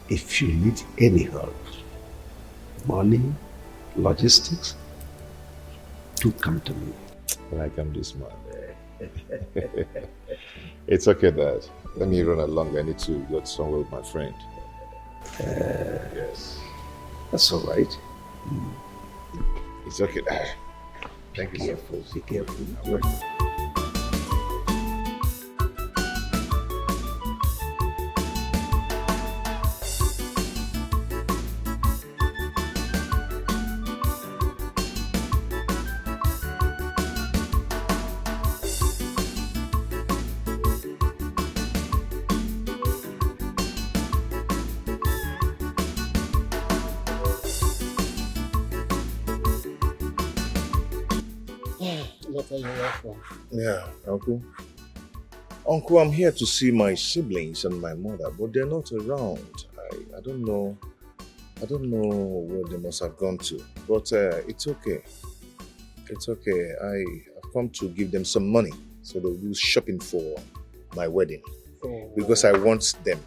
If you need any help, money, logistics, do come to me. Like I'm this man. It's okay, Dad. Let me run along. I need to go somewhere with my friend. Yes. That's all right. It's okay, Dad. Thank you, sir. Be careful. Yeah, Uncle. Uncle, I'm here to see my siblings and my mother, but they're not around. I don't know. I don't know where they must have gone to. But it's okay. It's okay. I've come to give them some money so they'll do shopping for my wedding. Oh. Because I want them,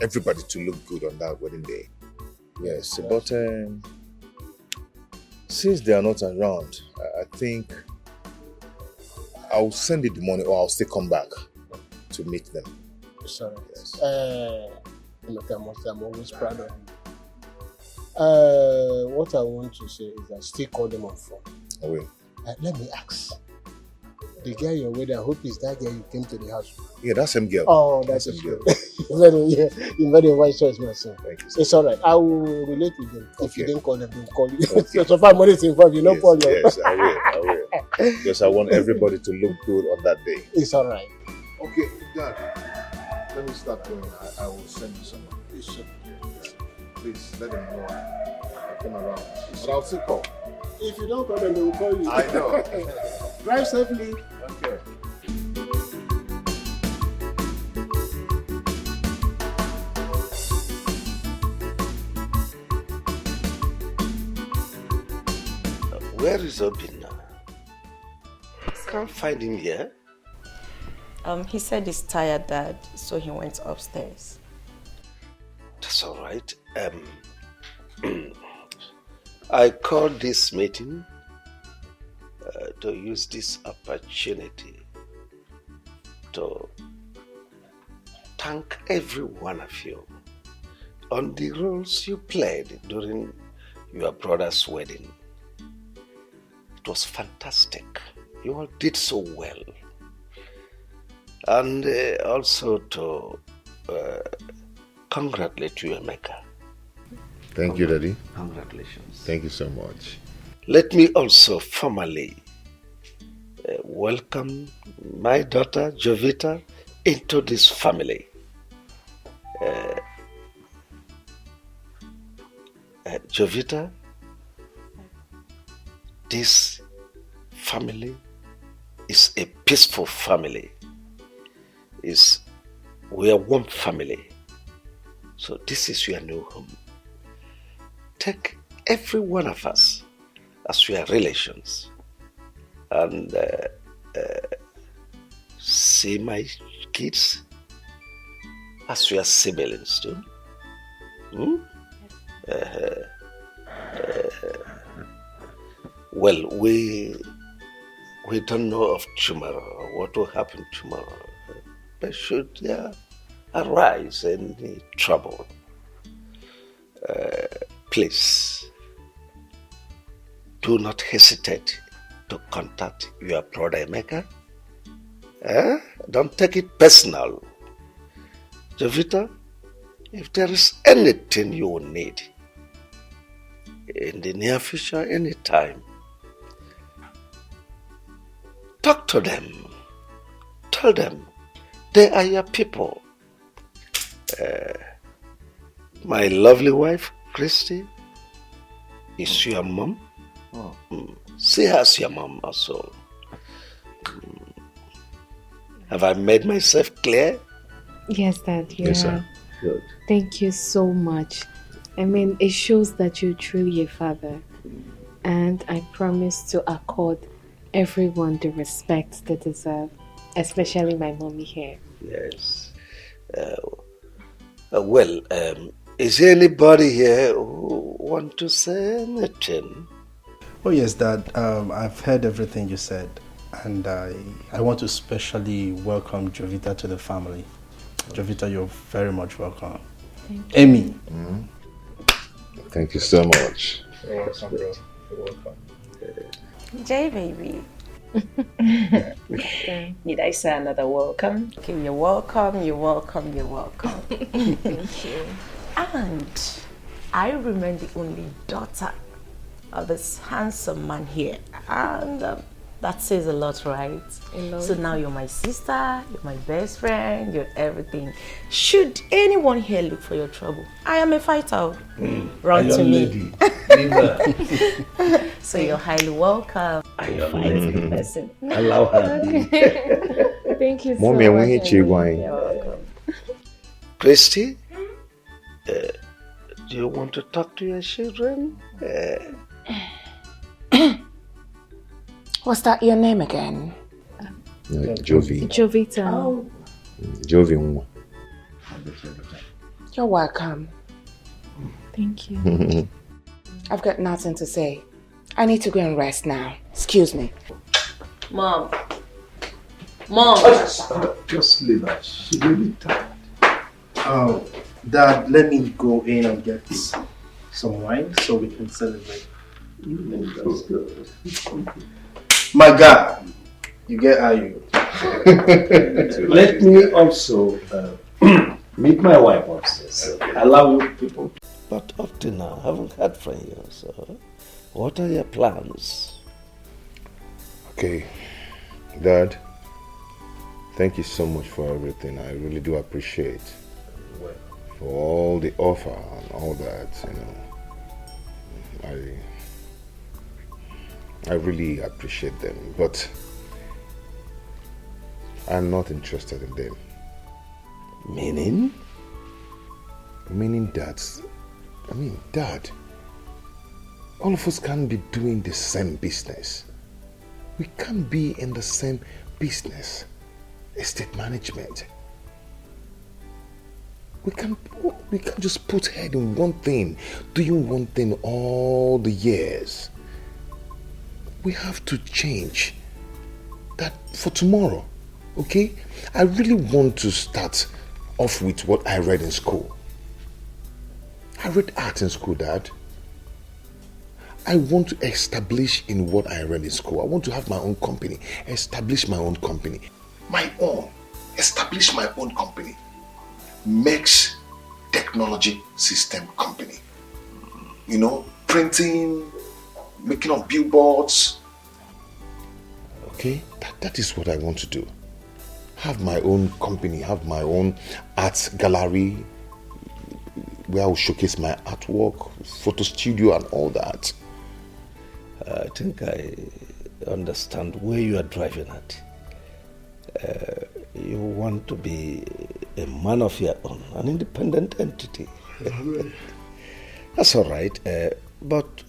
everybody, to look good on that wedding day. Yes, but since they are not around, I think I'll send you the money, or I'll still come back to meet them. Sorry. Yes. I'm always proud of you. What I want to say is I still call them on phone. Oh, wait. Let me ask. The girl you're with, I hope is that girl you came to the house with. Yeah, that's same girl. Oh, that's same girl. You're very wise choice, my son. Thank you. It's all right. I will relate with them. Okay. If you didn't call them, they'll call you. Okay. So far, money is involved. You know, Yes, call them. yes, I will. Because I want everybody to look good on that day. It's all right. Okay, Dad. Let me start going. I will send you some money. Please let them know I came around. But I'll still call. If you don't call them, they will call you. I know. Drive safely. Okay. Where is Obinna? Can't find him here. He said he's tired, Dad, so he went upstairs. That's all right. I called this meeting to use this opportunity to thank every one of you on the roles you played during your brother's wedding. It was fantastic. You all did so well. And also to congratulate you, Emeka. Thank you, Daddy. Congratulations. Thank you so much. Let me also formally welcome my daughter, Jovita, into this family. Jovita, this family is a peaceful family. We are one family. So this is your new home. Take every one of us as your relations and see my kids as your siblings too. Well, we don't know of tomorrow, what will happen tomorrow. But should there arise any trouble, please do not hesitate to contact your brother Emeka. Don't take it personal. Jovita, if there is anything you will need in the near future, anytime, talk to them. Tell them they are your people. My lovely wife, Christy, is your mom. See her as your mom also. Have I made myself clear? Yes, Dad, you Yes, have. sir. Good. Thank you so much. I mean, it shows that you're truly a father. And I promise to accord everyone the respect they deserve, especially my mommy here. Yes. Is there anybody here who want to say anything? Oh yes, Dad. I've heard everything you said, and I want to specially welcome Jovita to the family. Jovita, you're very much welcome. Thank you. Amy. Thank you so much. You're welcome, bro. You're welcome. J baby. Need I say another welcome? Okay, you're welcome, you're welcome, you're welcome. Thank you. And I remain the only daughter of this handsome man here. And that says a lot, right? A lot. So now you're my sister, you're my best friend, you're everything. Should anyone here look for your trouble, I am a fighter. Run to me. So you're highly welcome. Fighting person. Allow her. Thank you so Mommy, much. when he You're welcome. Christy, do you want to talk to your children? Was that your name again? Jovi. Jovita. Oh, Jovi Nwa. You're welcome. Thank you. I've got nothing to say. I need to go and rest now. Excuse me. Mom. Mom. Just leave her. She will be tired. Oh, Dad, let me go in and get some wine so we can celebrate. That's good. My God, you get how you. Let me also meet my wife upstairs. Allow you people. But up to now, I haven't heard from you. So, what are your plans? Okay, Dad, thank you so much for everything. I really do appreciate for all the offer and all that, I really appreciate them, but I'm not interested in them. Meaning? Meaning that, Dad, all of us can't be doing the same business. We can't be in the same business. Estate management. We can't just put head in one thing, doing one thing all the years. We have to change that for tomorrow, okay? I really want to start off with what I read in school. I read art in school, Dad. I want to establish in what I read in school. I want to have my own company, establish my own company. Establish my own company. Makes technology system company. Printing, making up billboards. Okay, that is what I want to do. Have my own company, have my own art gallery, where I will showcase my artwork, photo studio and all that. I think I understand where you are driving at. You want to be a man of your own, an independent entity. That's all right. But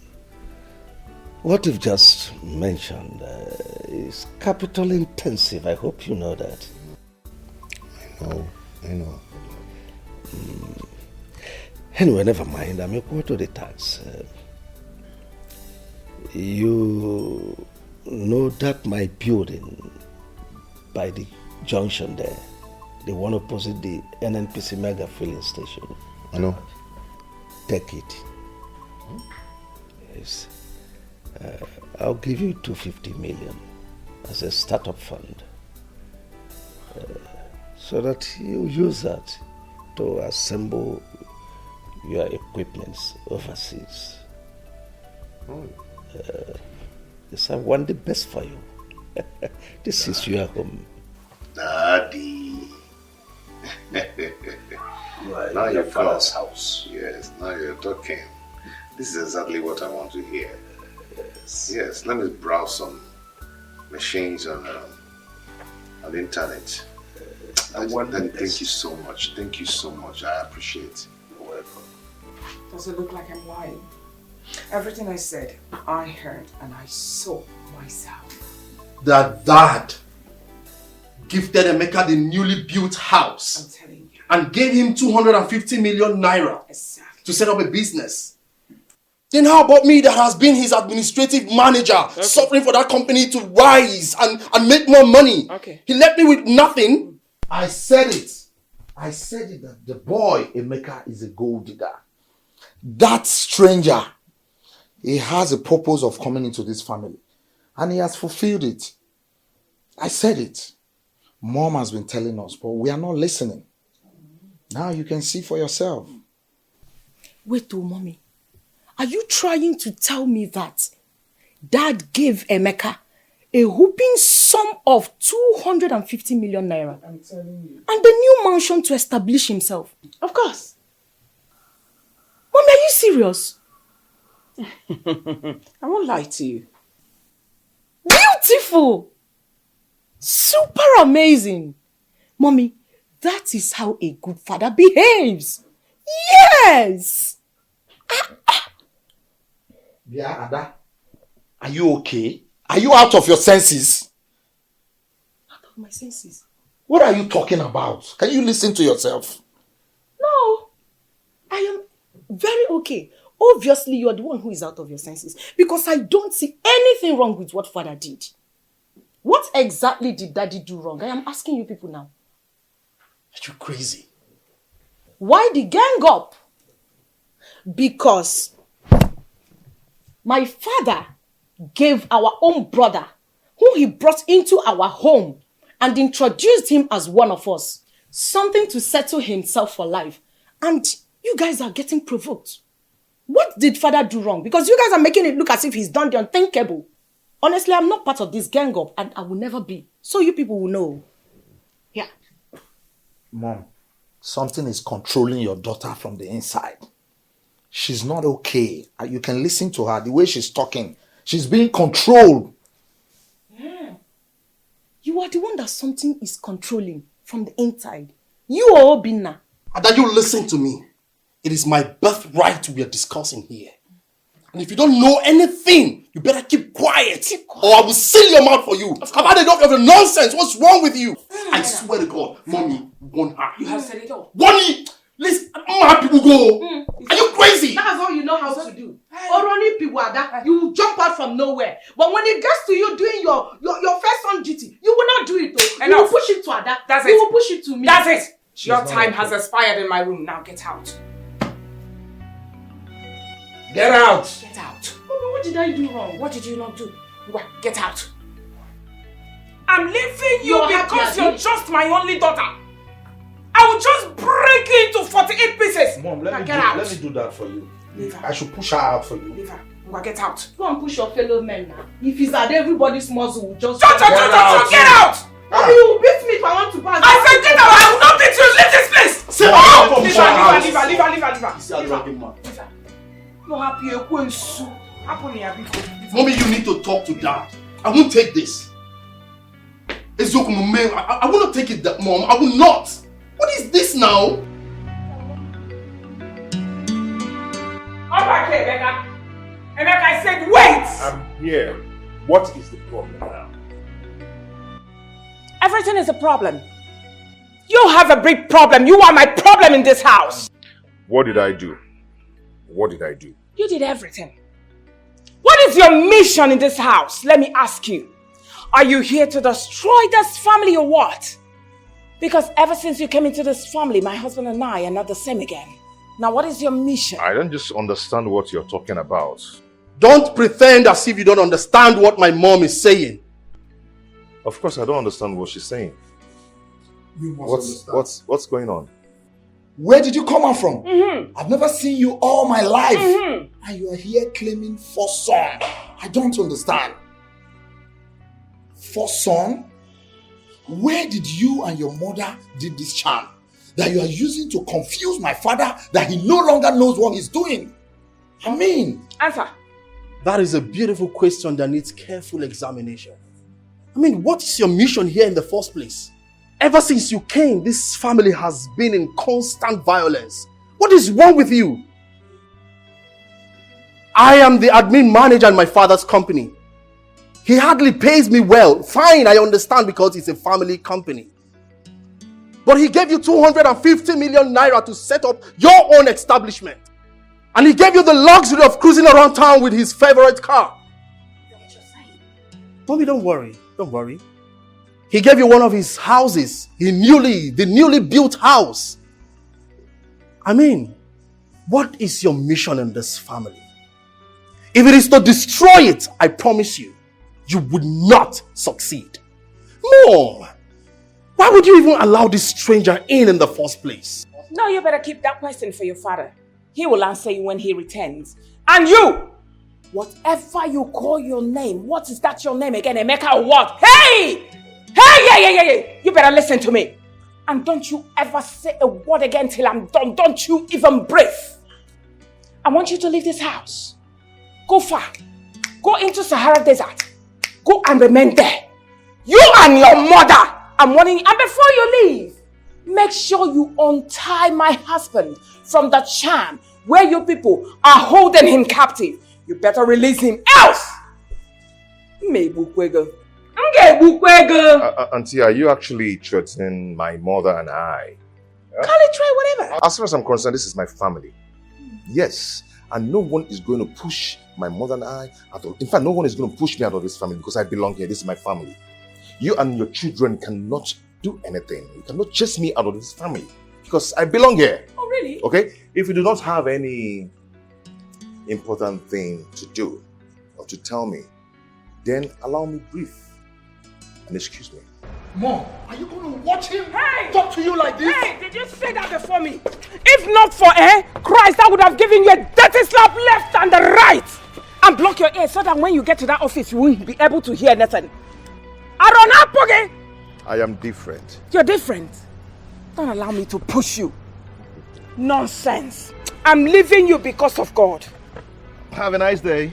what you've just mentioned is capital intensive. I hope you know that. I know. Anyway, never mind. I'm equal to the tax. You know that my building by the junction there, the one opposite the NNPC mega filling station. I know. Take it. Yes. I'll give you 250 million as a startup fund. So that you use that to assemble your equipments overseas. Yes, I want the best for you. This is your home. Daddy. Right, Now your you're father's house. Yes, now you're talking. This is exactly what I want to hear. Yes, let me browse some machines on the internet. Thank you so much. Thank you so much. I appreciate it. You're welcome. Does it look like I'm lying? Everything I said, I heard and I saw myself. That dad gifted Emeka the newly built house. I'm telling you. And gave him 250 million naira Exactly. to set up a business. Then how about me that has been his administrative manager, suffering for that company to rise and make more money? Okay. He left me with nothing. I said it that the boy Emeka is a gold digger. That stranger, he has a purpose of coming into this family. And he has fulfilled it. I said it. Mom has been telling us, but we are not listening. Now you can see for yourself. Wait, mommy. Are you trying to tell me that Dad gave Emeka a whooping sum of 250 million naira? I'm telling you. And the new mansion to establish himself? Of course. Mommy, are you serious? I won't lie to you. Beautiful! Super amazing! Mommy, that is how a good father behaves. Yes! Yeah, Ada. Are you okay? Are you out of your senses? Out of my senses? What are you talking about? Can you listen to yourself? No. I am very okay. Obviously, you are the one who is out of your senses. Because I don't see anything wrong with what father did. What exactly did daddy do wrong? I am asking you people now. Are you crazy? Why the gang up? Because my father gave our own brother, who he brought into our home and introduced him as one of us, something to settle himself for life. And you guys are getting provoked. What did father do wrong? Because you guys are making it look as if he's done the unthinkable. Honestly, I'm not part of this gang up and I will never be. So you people will know. Yeah. Mom, something is controlling your daughter from the inside. She's not okay. You can listen to her, the way she's talking. She's being controlled. Yeah. You are the one that something is controlling from the inside. You are Obinna. And that you listen to me. It is my birthright we are discussing here. And if you don't know anything, you better keep quiet. Or I will seal your mouth for you. I've had enough of your nonsense. What's wrong with you? I swear to God, mommy, won her. You have said it all. Bonnie, listen, my people go. Are you crazy? That's all you know how to do. Oroni Piwada, you will jump out from nowhere. But when it gets to you doing your first on duty, you will not do it though. You will push it to Ada. That's you it. will push it to me. That's it. Your time has expired in my room. Now get out. Get out. Get out. Mommy, what did I do wrong? What did you not do? Get out. I'm leaving you You're because happy, you're Abi? just my only daughter. I will just break you into 48 pieces. Mom, Now get out. let me do that for you. Leave her. I should push her out for you. Leave her. Get out. Go and push your fellow men now. If it's at everybody's muzzle, will just... Get out! Mommy, you will beat me if I want to pass. I said get out! I will not beat you! Leave this place! Sit Oh! down. Leave her. Mommy, you need to talk to Dad. I won't take this. I will not take it, Mom. I will not. What is this now? Come back here, Emeka. Emeka, I said wait! I'm here. What is the problem now? Everything is a problem. You have a big problem. You are my problem in this house. What did I do? What did I do? You did everything. What is your mission in this house? Let me ask you. Are you here to destroy this family or what? Because ever since you came into this family, my husband and I are not the same again. Now, what is your mission? I don't just understand what you're talking about. Don't pretend as if you don't understand what my mom is saying. Of course, I don't understand what she's saying. You must understand. What's going on? Where did you come out from? I've never seen you all my life. And you are here claiming first son. I don't understand. First son? Where did you and your mother did this charm that you are using to confuse my father that he no longer knows what he's doing? I mean... Answer. That is a beautiful question that needs careful examination. I mean, what is your mission here in the first place? Ever since you came, this family has been in constant violence. What is wrong with you? I am the admin manager in my father's company. He hardly pays me well. Fine, I understand because it's a family company. But he gave you 250 million naira to set up your own establishment. And he gave you the luxury of cruising around town with his favorite car. Mommy, don't worry. Don't worry. He gave you one of his houses. The newly built house. I mean, what is your mission in this family? If it is to destroy it, I promise you, you would not succeed. Mom, why would you even allow this stranger in the first place? No, you better keep that question for your father. He will answer you when he returns. And you, whatever you call your name, what is that your name again, Emeka or what? Hey! Hey! You better listen to me. And don't you ever say a word again till I'm done. Don't you even breathe. I want you to leave this house. Go far. Go into Sahara Desert. Go and remain there. You and your mother. I'm warning you. And before you leave, make sure you untie my husband from the charm where you people are holding him captive. You better release him, else! Auntie, are you actually threatening my mother and I? Call it try whatever. As far as I'm concerned, this is my family. Yes, and no one is going to push my mother and I out of... In fact, no one is going to push me out of this family because I belong here. This is my family. You and your children cannot do anything. You cannot chase me out of this family because I belong here. Oh, really? Okay? If you do not have any important thing to do or to tell me, then allow me brief and excuse me. Mom, are you going to watch him talk to you like this? Hey, did you say that before me? If not for Christ, I would have given you a dirty slap left and the right and block your ears so that when you get to that office, you won't be able to hear nothing. I am different. You're different. Don't allow me to push you. Nonsense. I'm leaving you because of God. Have a nice day.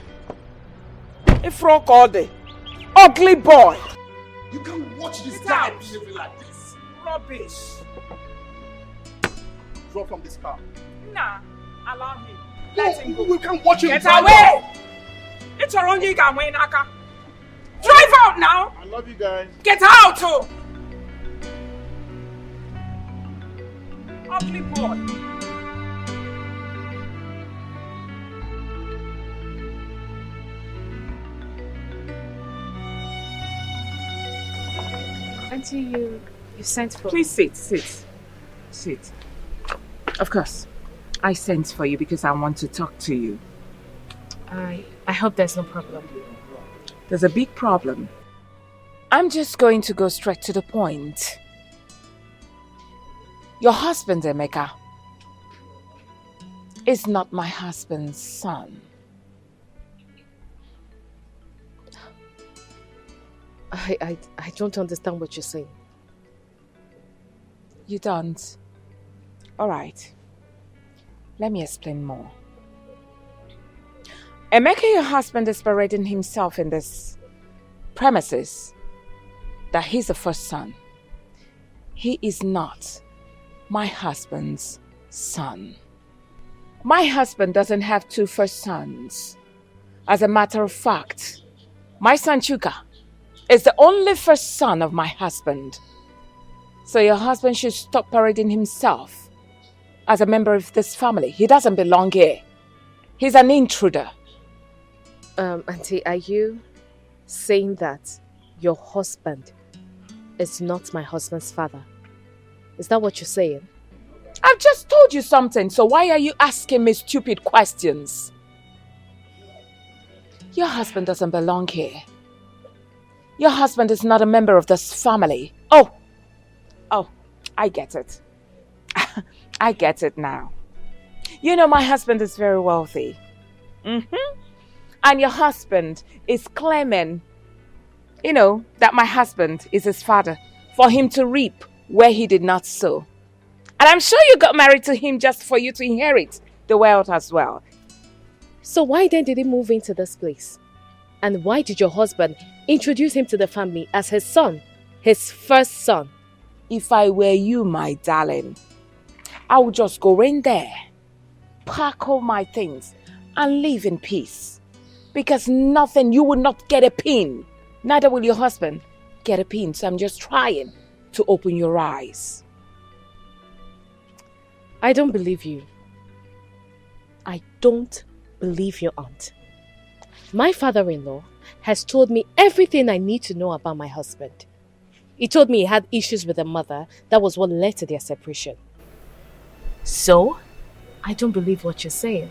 If rock all day. Ugly boy. You can't watch this guy behaving like this. Rubbish. Drop from this car. Nah, allow him. Let him go. We can't watch him. Get away! It's your own nigga, Wayne Aka. Drive out now! I love you guys. Get out, too! Ugly boy. Auntie, you sent for... Please sit. Of course. I sent for you because I want to talk to you. I hope there's no problem. There's a big problem. I'm just going to go straight to the point. Your husband, Emeka, is not my husband's son. I don't understand what you're saying. You don't? All right. Let me explain more. Emeka, your husband, is parading himself in this premises that he's the first son. He is not my husband's son. My husband doesn't have two first sons. As a matter of fact, my son Chuka is the only first son of my husband. So your husband should stop parading himself as a member of this family. He doesn't belong here. He's an intruder. Auntie, are you saying that your husband is not my husband's father? Is that what you're saying? I've just told you something, so why are you asking me stupid questions? Your husband doesn't belong here. Your husband is not a member of this family. Oh, I get it. I get it now. You know my husband is very wealthy. And your husband is claiming, that my husband is his father for him to reap where he did not sow. And I'm sure you got married to him just for you to inherit the wealth as well. So why then did he move into this place? And why did your husband introduce him to the family as his son, his first son? If I were you, my darling, I would just go in there, pack all my things, and live in peace. Because you will not get a pin. Neither will your husband get a pin. So I'm just trying to open your eyes. I don't believe you. I don't believe your aunt. My father-in-law has told me everything I need to know about my husband. He told me he had issues with a mother. That was what led to their separation. So, I don't believe what you're saying.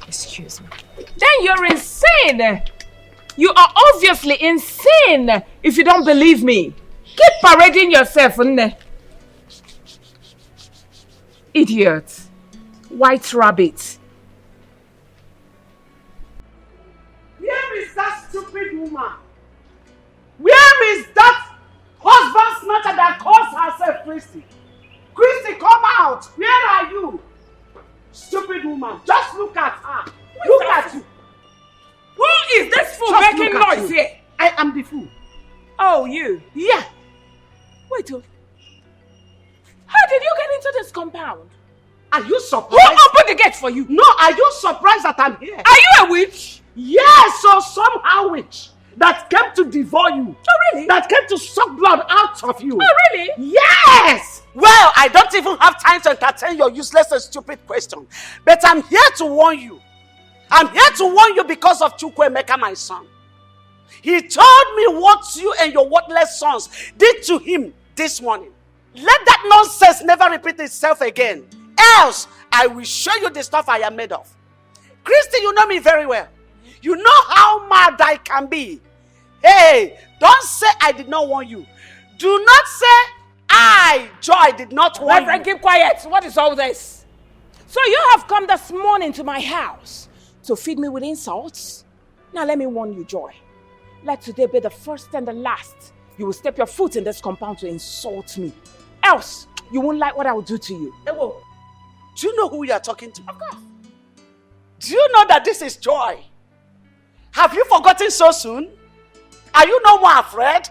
Excuse me. Then you're insane! You are obviously insane if you don't believe me. Keep parading yourself, idiot. White rabbit. Where is that stupid woman? Where is that husband snatcher that calls herself Christy? Christy, come out! Where are you? Stupid woman, just look at her. Look at you. Who is this fool Just making look at noise you. here? I am the fool. Oh, you? Yeah. Wait, how did you get into this compound? Are you surprised? Who opened the gate for you? No, are you surprised that I'm here? Are you a witch? Yes, so somehow witch that came to devour you. Oh, really? That came to suck blood out of you. Oh, really? Yes! Well, I don't even have time to entertain your useless and stupid question. But I'm here to warn you. I'm here to warn you because of Chukwuemeka, my son. He told me what you and your worthless sons did to him this morning. Let that nonsense never repeat itself again. Else, I will show you the stuff I am made of. Christy, you know me very well. You know how mad I can be. Hey, don't say I did not warn you. Do not say I, Joy, did not warn you. Reverend, keep quiet. What is all this? So you have come this morning to my house to feed me with insults? Now let me warn you, Joy. Let today be the first and the last you will step your foot in this compound to insult me. Else, you won't like what I will do to you. Ewo, do you know who you are talking to? Of course. Do you know that this is Joy? Have you forgotten so soon? Are you no more afraid?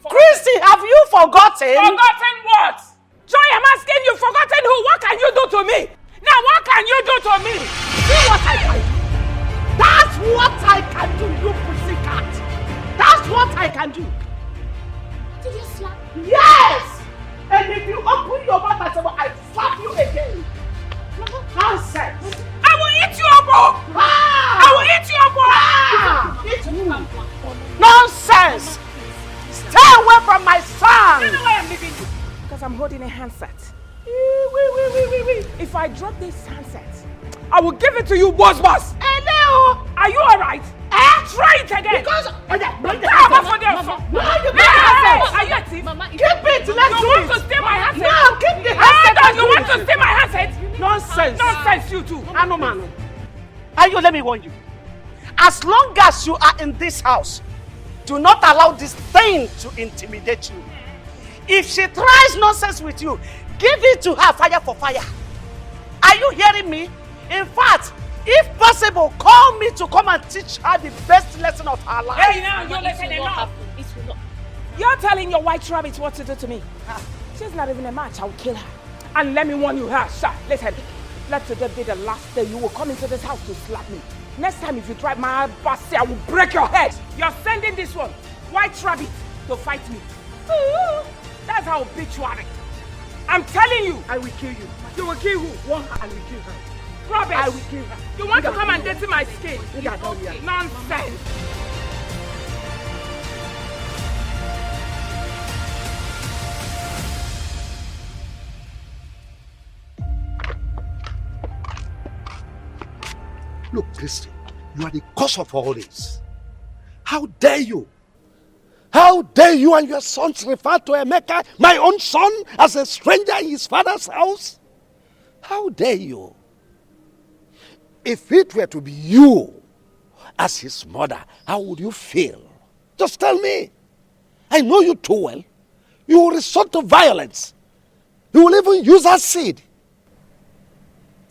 Christy, have you forgotten? Forgotten what? Joy, I'm asking you, forgotten who? What can you do to me? Now, what can you do to me? See what I can do. That's what I can do, you pussycat. That's what I can do. Did you slap me? Yes! And if you open your mouth and say, well, I slap you again. Nonsense. I will eat you up, oh! Ah! I will eat you up, oh! Eat you. Nonsense. Stay away from my son. You know why I'm leaving you? Because I'm holding a handset. If I drop this handset, I will give it to you, boss. Hello. Are you alright? Try it again. Because are you a thief? Mama, keep it. Let's do it. You want to steal my handset? No, keep the handset. You want to steal my handset? Nonsense. Nonsense, you too. Anomano. Ayo, let me warn you. As long as you are in this house, do not allow this thing to intimidate you. If she tries nonsense with you, give it to her fire for fire. Are you hearing me? In fact, If possible, call me to come and teach her the best lesson of her life. Hey, now you're listening enough. You're telling your white rabbit what to do to me. She's not even a match. I'll kill her. And let me warn you, sir. Listen, let today be the last day you will come into this house to slap me. Next time, if you try my bossy, I will break your head. You're sending this one, white rabbit, to fight me. Ooh, that's how bitch you are. I'm telling you. I will kill you. You will kill who? One, I will kill her. Rubbish. I will kill her. You want to come and dirty my skin? Nonsense. Look, Christy, you are the cause of all this. How dare you? How dare you and your sons refer to Emeka, my own son, as a stranger in his father's house? How dare you? If it were to be you as his mother, how would you feel? Just tell me. I know you too well. You will resort to violence. You will even use acid.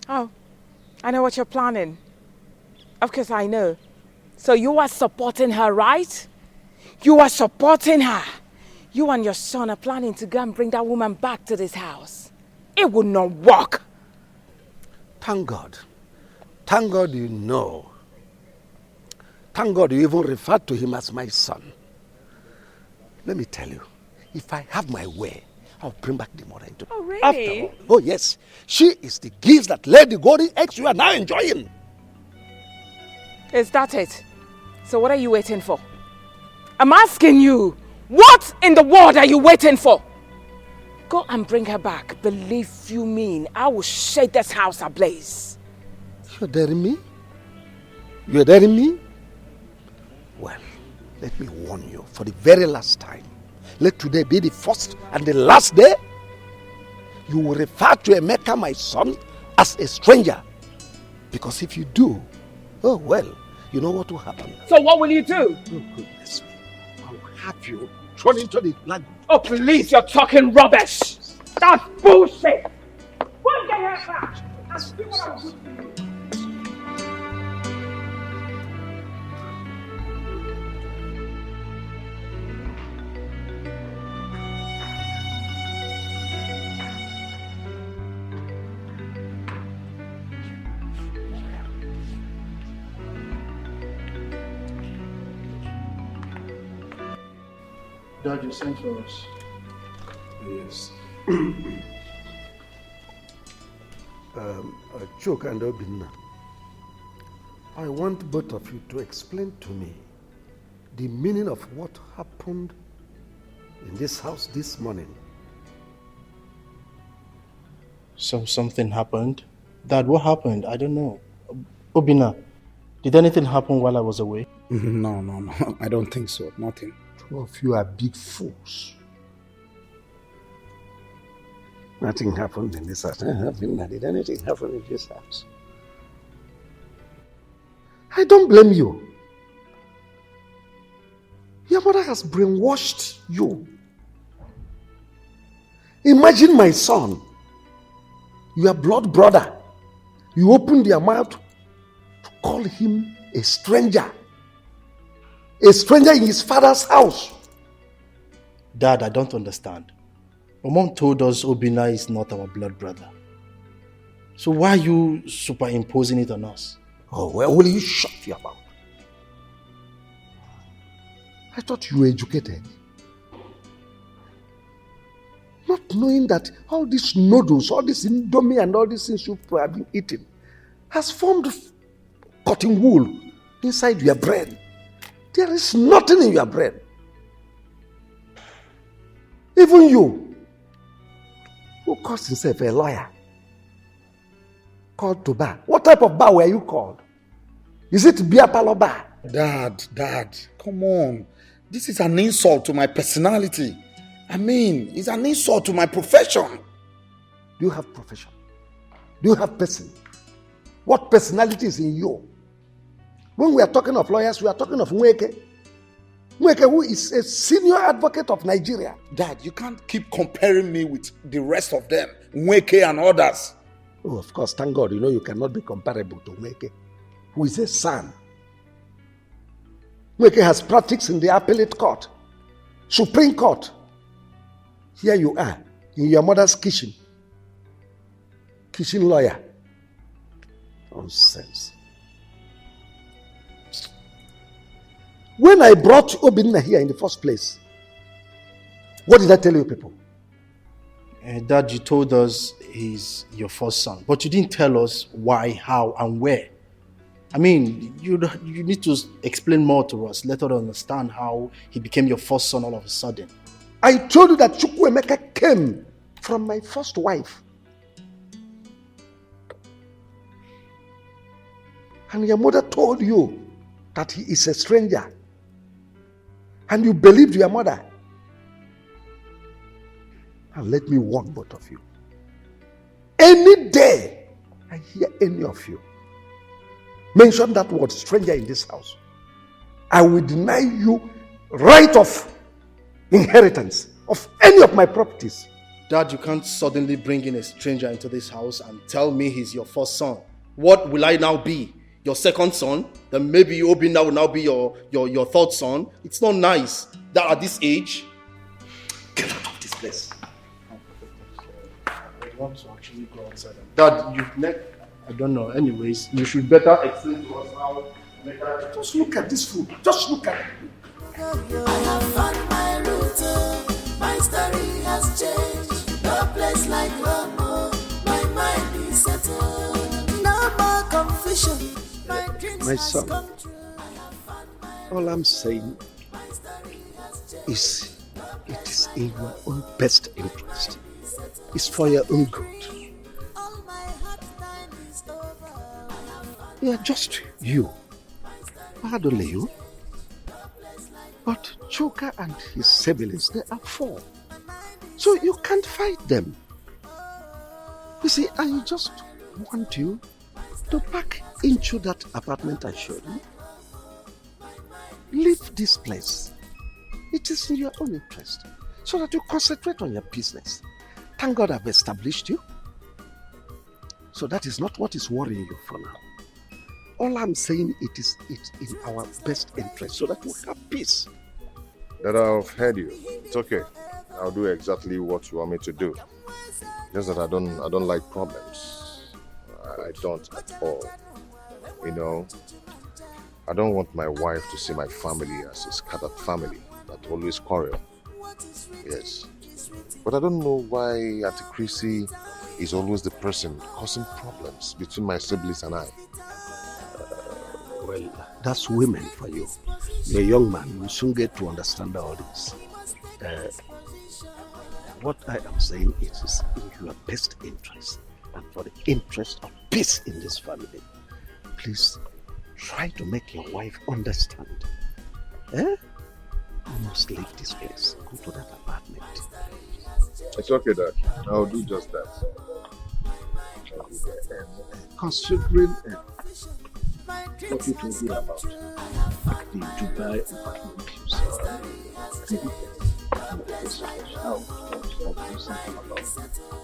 Oh, I know what you're planning. Of course I know. So you are supporting her, right? You are supporting her. You and your son are planning to go and bring that woman back to this house. It will not work. Thank God. Thank God you know. Thank God you even referred to him as my son. Let me tell you, if I have my way, I'll bring back the mother into. Oh, really? After all, oh yes, she is the gift that laid the golden eggs you are now enjoying. Is that it? So what are you waiting for? I'm asking you, what in the world are you waiting for? Go and bring her back. Believe you me, I will shake this house ablaze. You're daring me? You're daring me? Well, let me warn you for the very last time. Let today be the first and the last day you will refer to Emeka, my son, as a stranger. Because if you do, oh well, you know what will happen. So what will you do? Oh goodness me. I will have you thrown into the blood. Oh please, you're talking rubbish. That's bullshit. Go and get her back and see what I'll do to you. Dad, you sent for us. Yes. Chok and Obinna, I want both of you to explain to me the meaning of what happened in this house this morning. Something happened? Dad, what happened? I don't know. Obina, did anything happen while I was away? No. I don't think so. Nothing. Two of you are big fools. Nothing happened in this house. Did anything happen in this house? I don't blame you. Your mother has brainwashed you. Imagine my son, your blood brother. You opened your mouth to call him a stranger. A stranger in his father's house. Dad, I don't understand. My mom told us Obina is not our blood brother. So why are you superimposing it on us? Oh, well, will you shut your mouth? I thought you were educated. Not knowing that all these noodles, all this indomie and all these things you've probably eaten has formed cotton wool inside your brain. There is nothing in your brain. Even you, who calls himself a lawyer, called to bar. What type of bar were you called? Is it beer parlor bar? Dad, come on. This is an insult to my personality. I mean, it's an insult to my profession. Do you have profession? Do you have person? What personality is in you? When we are talking of lawyers, we are talking of Nweke. Nweke, who is a senior advocate of Nigeria. Dad, you can't keep comparing me with the rest of them, Nweke and others. Oh, of course, thank God, you know you cannot be comparable to Nweke, who is a son. Nweke has practiced in the appellate court, Supreme Court. Here you are, in your mother's kitchen lawyer. Nonsense. When I brought Obinna here in the first place, what did I tell you people? Dad, you told us he's your first son, but you didn't tell us why, how, and where. I mean, you need to explain more to us. Let us understand how he became your first son all of a sudden. I told you that Chukwuemeka came from my first wife. And your mother told you that he is a stranger. And you believed your mother. And let me warn both of you. Any day I hear any of you mention that word stranger in this house, I will deny you right of inheritance of any of my properties. Dad, you can't suddenly bring in a stranger into this house and tell me he's your first son. What will I now be? Your second son? Then maybe Obinna will now be your third son. It's not nice that at this age. Get out of this place. I want to actually go outside. Dad, I don't know. Anyways, you should better explain to us how. Just look at this food. Just look at it. I have found my route. My story has changed. No place like home. My mind is settled. No more confusion. My son, all I'm saying is it is in your own best interest. It's for your own good. Yeah, just you. Not only you. But Chuka and his siblings, they are 4. So you can't fight them. You see, I just want you to pack into that apartment I showed you. Leave this place. It is in your own interest. So that you concentrate on your business. Thank God I've established you. So that is not what is worrying you for now. All I'm saying, it's in our best interest so that we have peace. That I've heard you. It's okay. I'll do exactly what you want me to do. Just that I don't like problems. I don't at all. You know, I don't want my wife to see my family as a scattered family that always quarrel. Yes. But I don't know why Auntie Chrissy is always the person causing problems between my siblings and I. Well, that's women for you. You're a young man, you will soon get to understand all this. What I am saying is in your best interest and for the interest of peace in this family. Please try to make your wife understand. You must leave this place. Go to that apartment. It's okay, Dad. I'll do just that. Considering what you told me about the Dubai apartment you saw, I think I'll do something about it.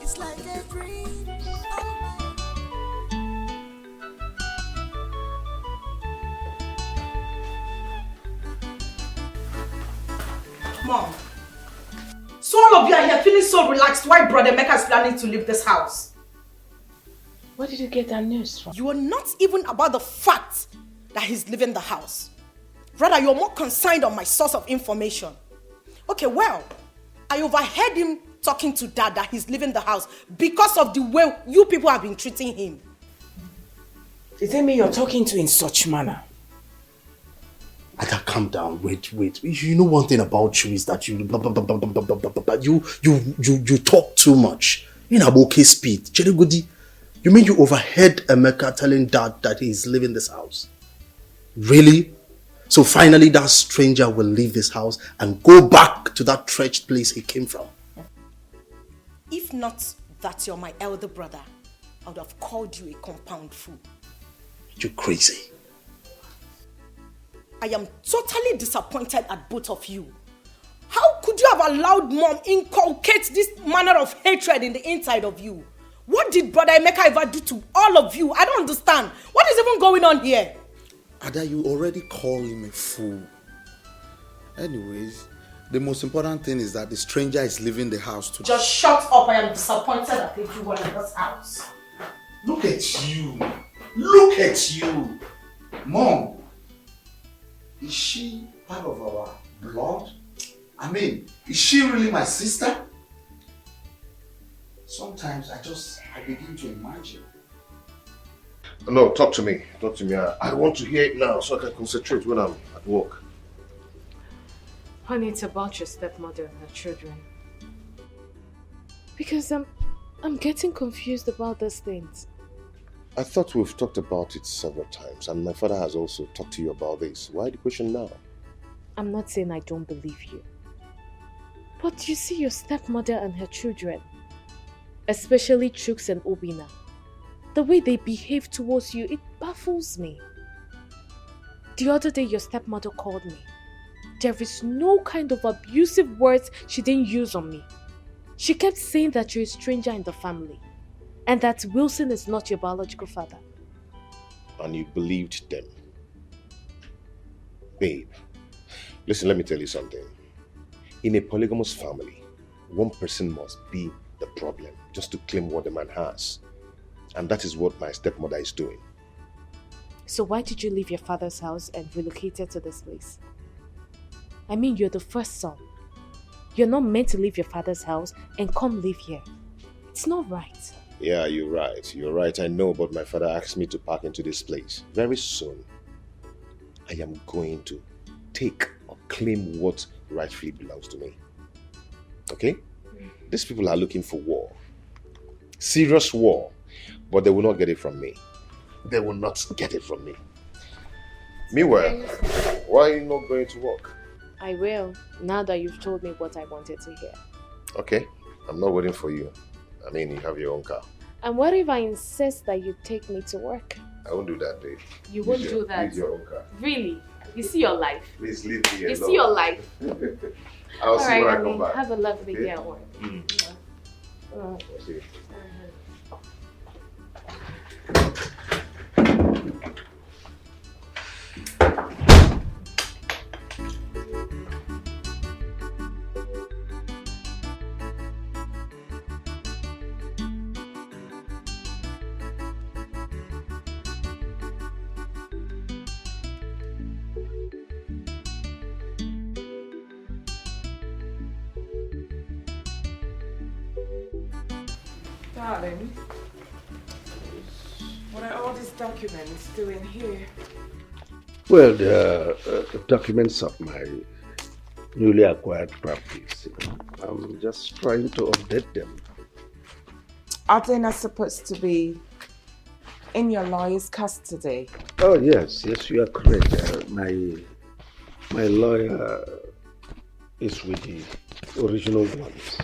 It's like a dream. Mom, so all of you are here feeling so relaxed while Brother Emeka is planning to leave this house. Where did you get that news from? You are not even about the fact that he's leaving the house. Rather, you're more concerned on my source of information. Okay, well, I overheard him talking to Dad that he's leaving the house because of the way you people have been treating him. Does it mean you're talking to in such manner? I can't calm down. Wait. You know one thing about you is that you blah, blah, blah, blah, blah, blah, blah, blah, you talk too much. In a okay speed. Cherigodi, you mean you overheard Emeka telling Dad that he's leaving this house? Really? So finally that stranger will leave this house and go back to that wretched place he came from? If not that you're my elder brother, I would have called you a compound fool. You're crazy. I am totally disappointed at both of you. How could you have allowed Mom inculcate this manner of hatred in the inside of you? What did Brother Emeka ever do to all of you? I don't understand. What is even going on here? Ada, you already call him a fool. Anyways, the most important thing is that the stranger is leaving the house today. Just shut up. I am disappointed at everyone in this house. Look at you. Look at you. Mom, is she part of our blood? I mean, is she really my sister? Sometimes I begin to imagine. No, talk to me. Talk to me. I want to hear it now so I can concentrate when I'm at work. Honey, it's about your stepmother and her children. Because I'm getting confused about these things. I thought we've talked about it several times, and my father has also talked to you about this. Why the question now? I'm not saying I don't believe you. But you see your stepmother and her children, especially Chooks and Obina, the way they behave towards you, it baffles me. The other day your stepmother called me. There is no kind of abusive words she didn't use on me. She kept saying that you're a stranger in the family and that Wilson is not your biological father. And you believed them. Babe, listen, let me tell you something. In a polygamous family, one person must be the problem just to claim what the man has. And that is what my stepmother is doing. So why did you leave your father's house and relocated to this place? I mean, you're the first son. You're not meant to leave your father's house and come live here. It's not right. Yeah, you're right. You're right, I know, but my father asked me to park into this place. Very soon, I am going to take or claim what rightfully belongs to me. Okay? These people are looking for war. Serious war. But they will not get it from me. They will not get it from me. Meanwhile, why are you not going to work? I will, now that you've told me what I wanted to hear. Okay, I'm not waiting for you. I mean, you have your own car. And what if I insist that you take me to work? I won't do that, babe. You won't do that? Use your own car. Really? You see your life? Please leave me alone. You see your life? I'll see when I come honey, back. have a lovely Okay? day at work. Yeah. I'll see you. Darling, what are all these documents doing here? Well, the documents of my newly acquired properties. I'm just trying to update them. Are they not supposed to be in your lawyer's custody? Oh, yes, you are correct. My lawyer is with the original ones.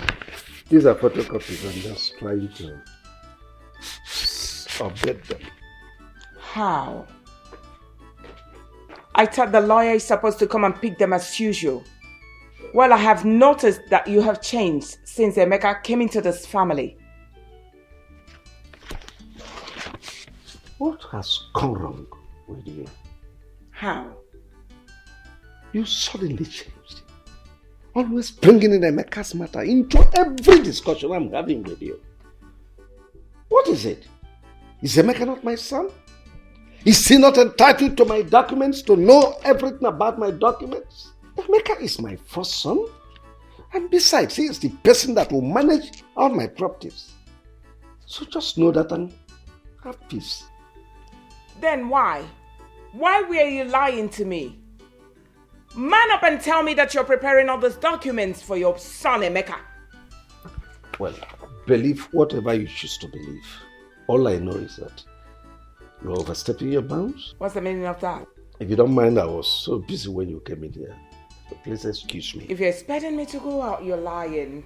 These are photocopies. I'm just trying to update them. How? I thought the lawyer is supposed to come and pick them as usual. Well, I have noticed that you have changed since Emeka came into this family. What has gone wrong with you? How? You suddenly changed. Always bringing in Emeka's matter into every discussion I'm having with you. What is it? Is Emeka not my son? Is he not entitled to my documents, to know everything about my documents? Emeka is my first son. And besides, he is the person that will manage all my properties. So just know that and have peace. Then why? Why were you lying to me? Man up and tell me that you're preparing all those documents for your son, Emeka. Well, believe whatever you choose to believe. All I know is that you're overstepping your bounds. What's the meaning of that? If you don't mind, I was so busy when you came in here. So please excuse me. If you're expecting me to go out, you're lying.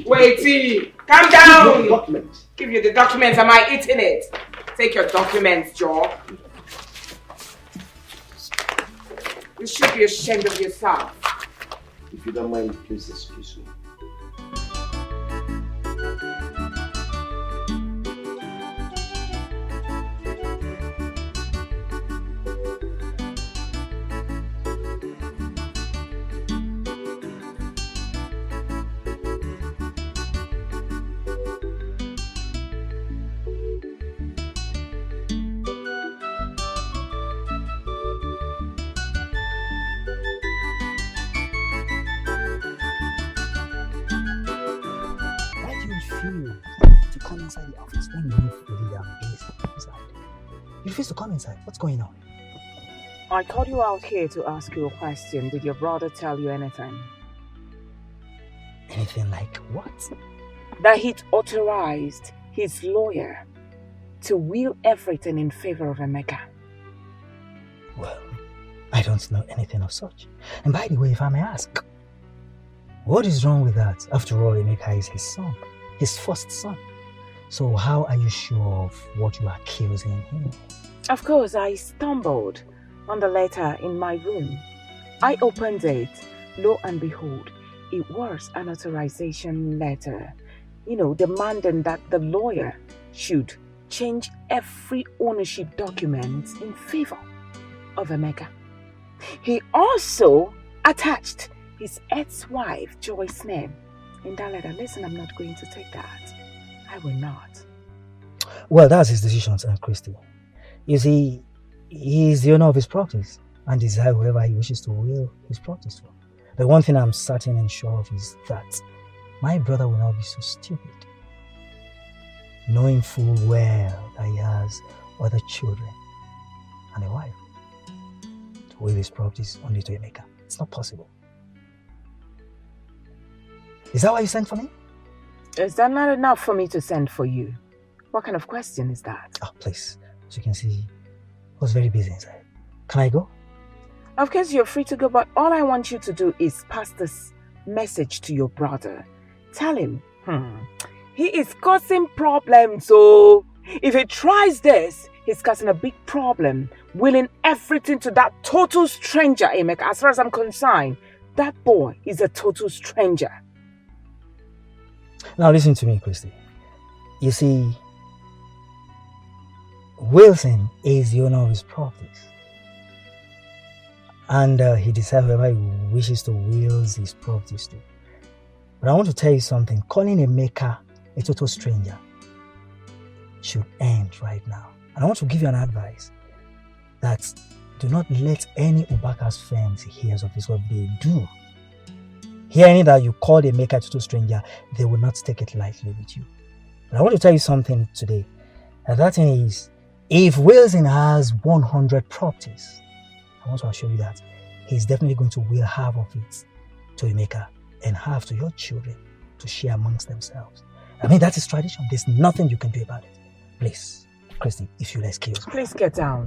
Wait, calm down. Give you the documents. Am I eating it? Take your documents, Joe. You should be ashamed of yourself. If you don't mind, please excuse me. To come inside the office when you know fully I'm busy inside. You refuse to come inside. What's going on? I called you out here to ask you a question. Did your brother tell you anything? Anything like what? That he'd authorized his lawyer to will everything in favor of Emeka. Well, I don't know anything of such. And by the way, if I may ask, what is wrong with that? After all, Emeka is his son, his first son. So how are you sure of what you are accusing him? Of course, I stumbled on the letter in my room. I opened it. Lo and behold, it was an authorization letter, demanding that the lawyer should change every ownership document in favor of Emeka. He also attached his ex-wife, Joyce's name in that letter. Listen, I'm not going to take that. I will not. Well, that's his decision, Aunt Christy. You see, he is the owner of his properties and desires whoever he wishes to will his properties for. The one thing I'm certain and sure of is that my brother will not be so stupid, knowing full well that he has other children and a wife, to will his properties only to Emeka. It's not possible. Is that why you sent for me? Is that not enough for me to send for you? What kind of question is that? Oh, please. As you can see, I was very busy inside. Can I go? Of course, you're free to go, but all I want you to do is pass this message to your brother. Tell him, he is causing problems, so if he tries this, he's causing a big problem, willing everything to that total stranger, Emeka. As far as I'm concerned, that boy is a total stranger. Now listen to me, Christy. You see, Wilson is the owner of his properties. And he decides whoever he wishes to will his properties to. But I want to tell you something. Calling Emeka a total stranger should end right now. And I want to give you an advice that do not let any Ubaka's friends hear of this. What they do, hearing that you called Emeka a total stranger, they will not take it lightly with you. But I want to tell you something today. And that thing is, if Wilson has 100 properties, I want to assure you that he's definitely going to will half of it to Emeka and half to your children to share amongst themselves. I mean, that is tradition. There's nothing you can do about it. Please, Christy, if you'll excuse me. Please get down.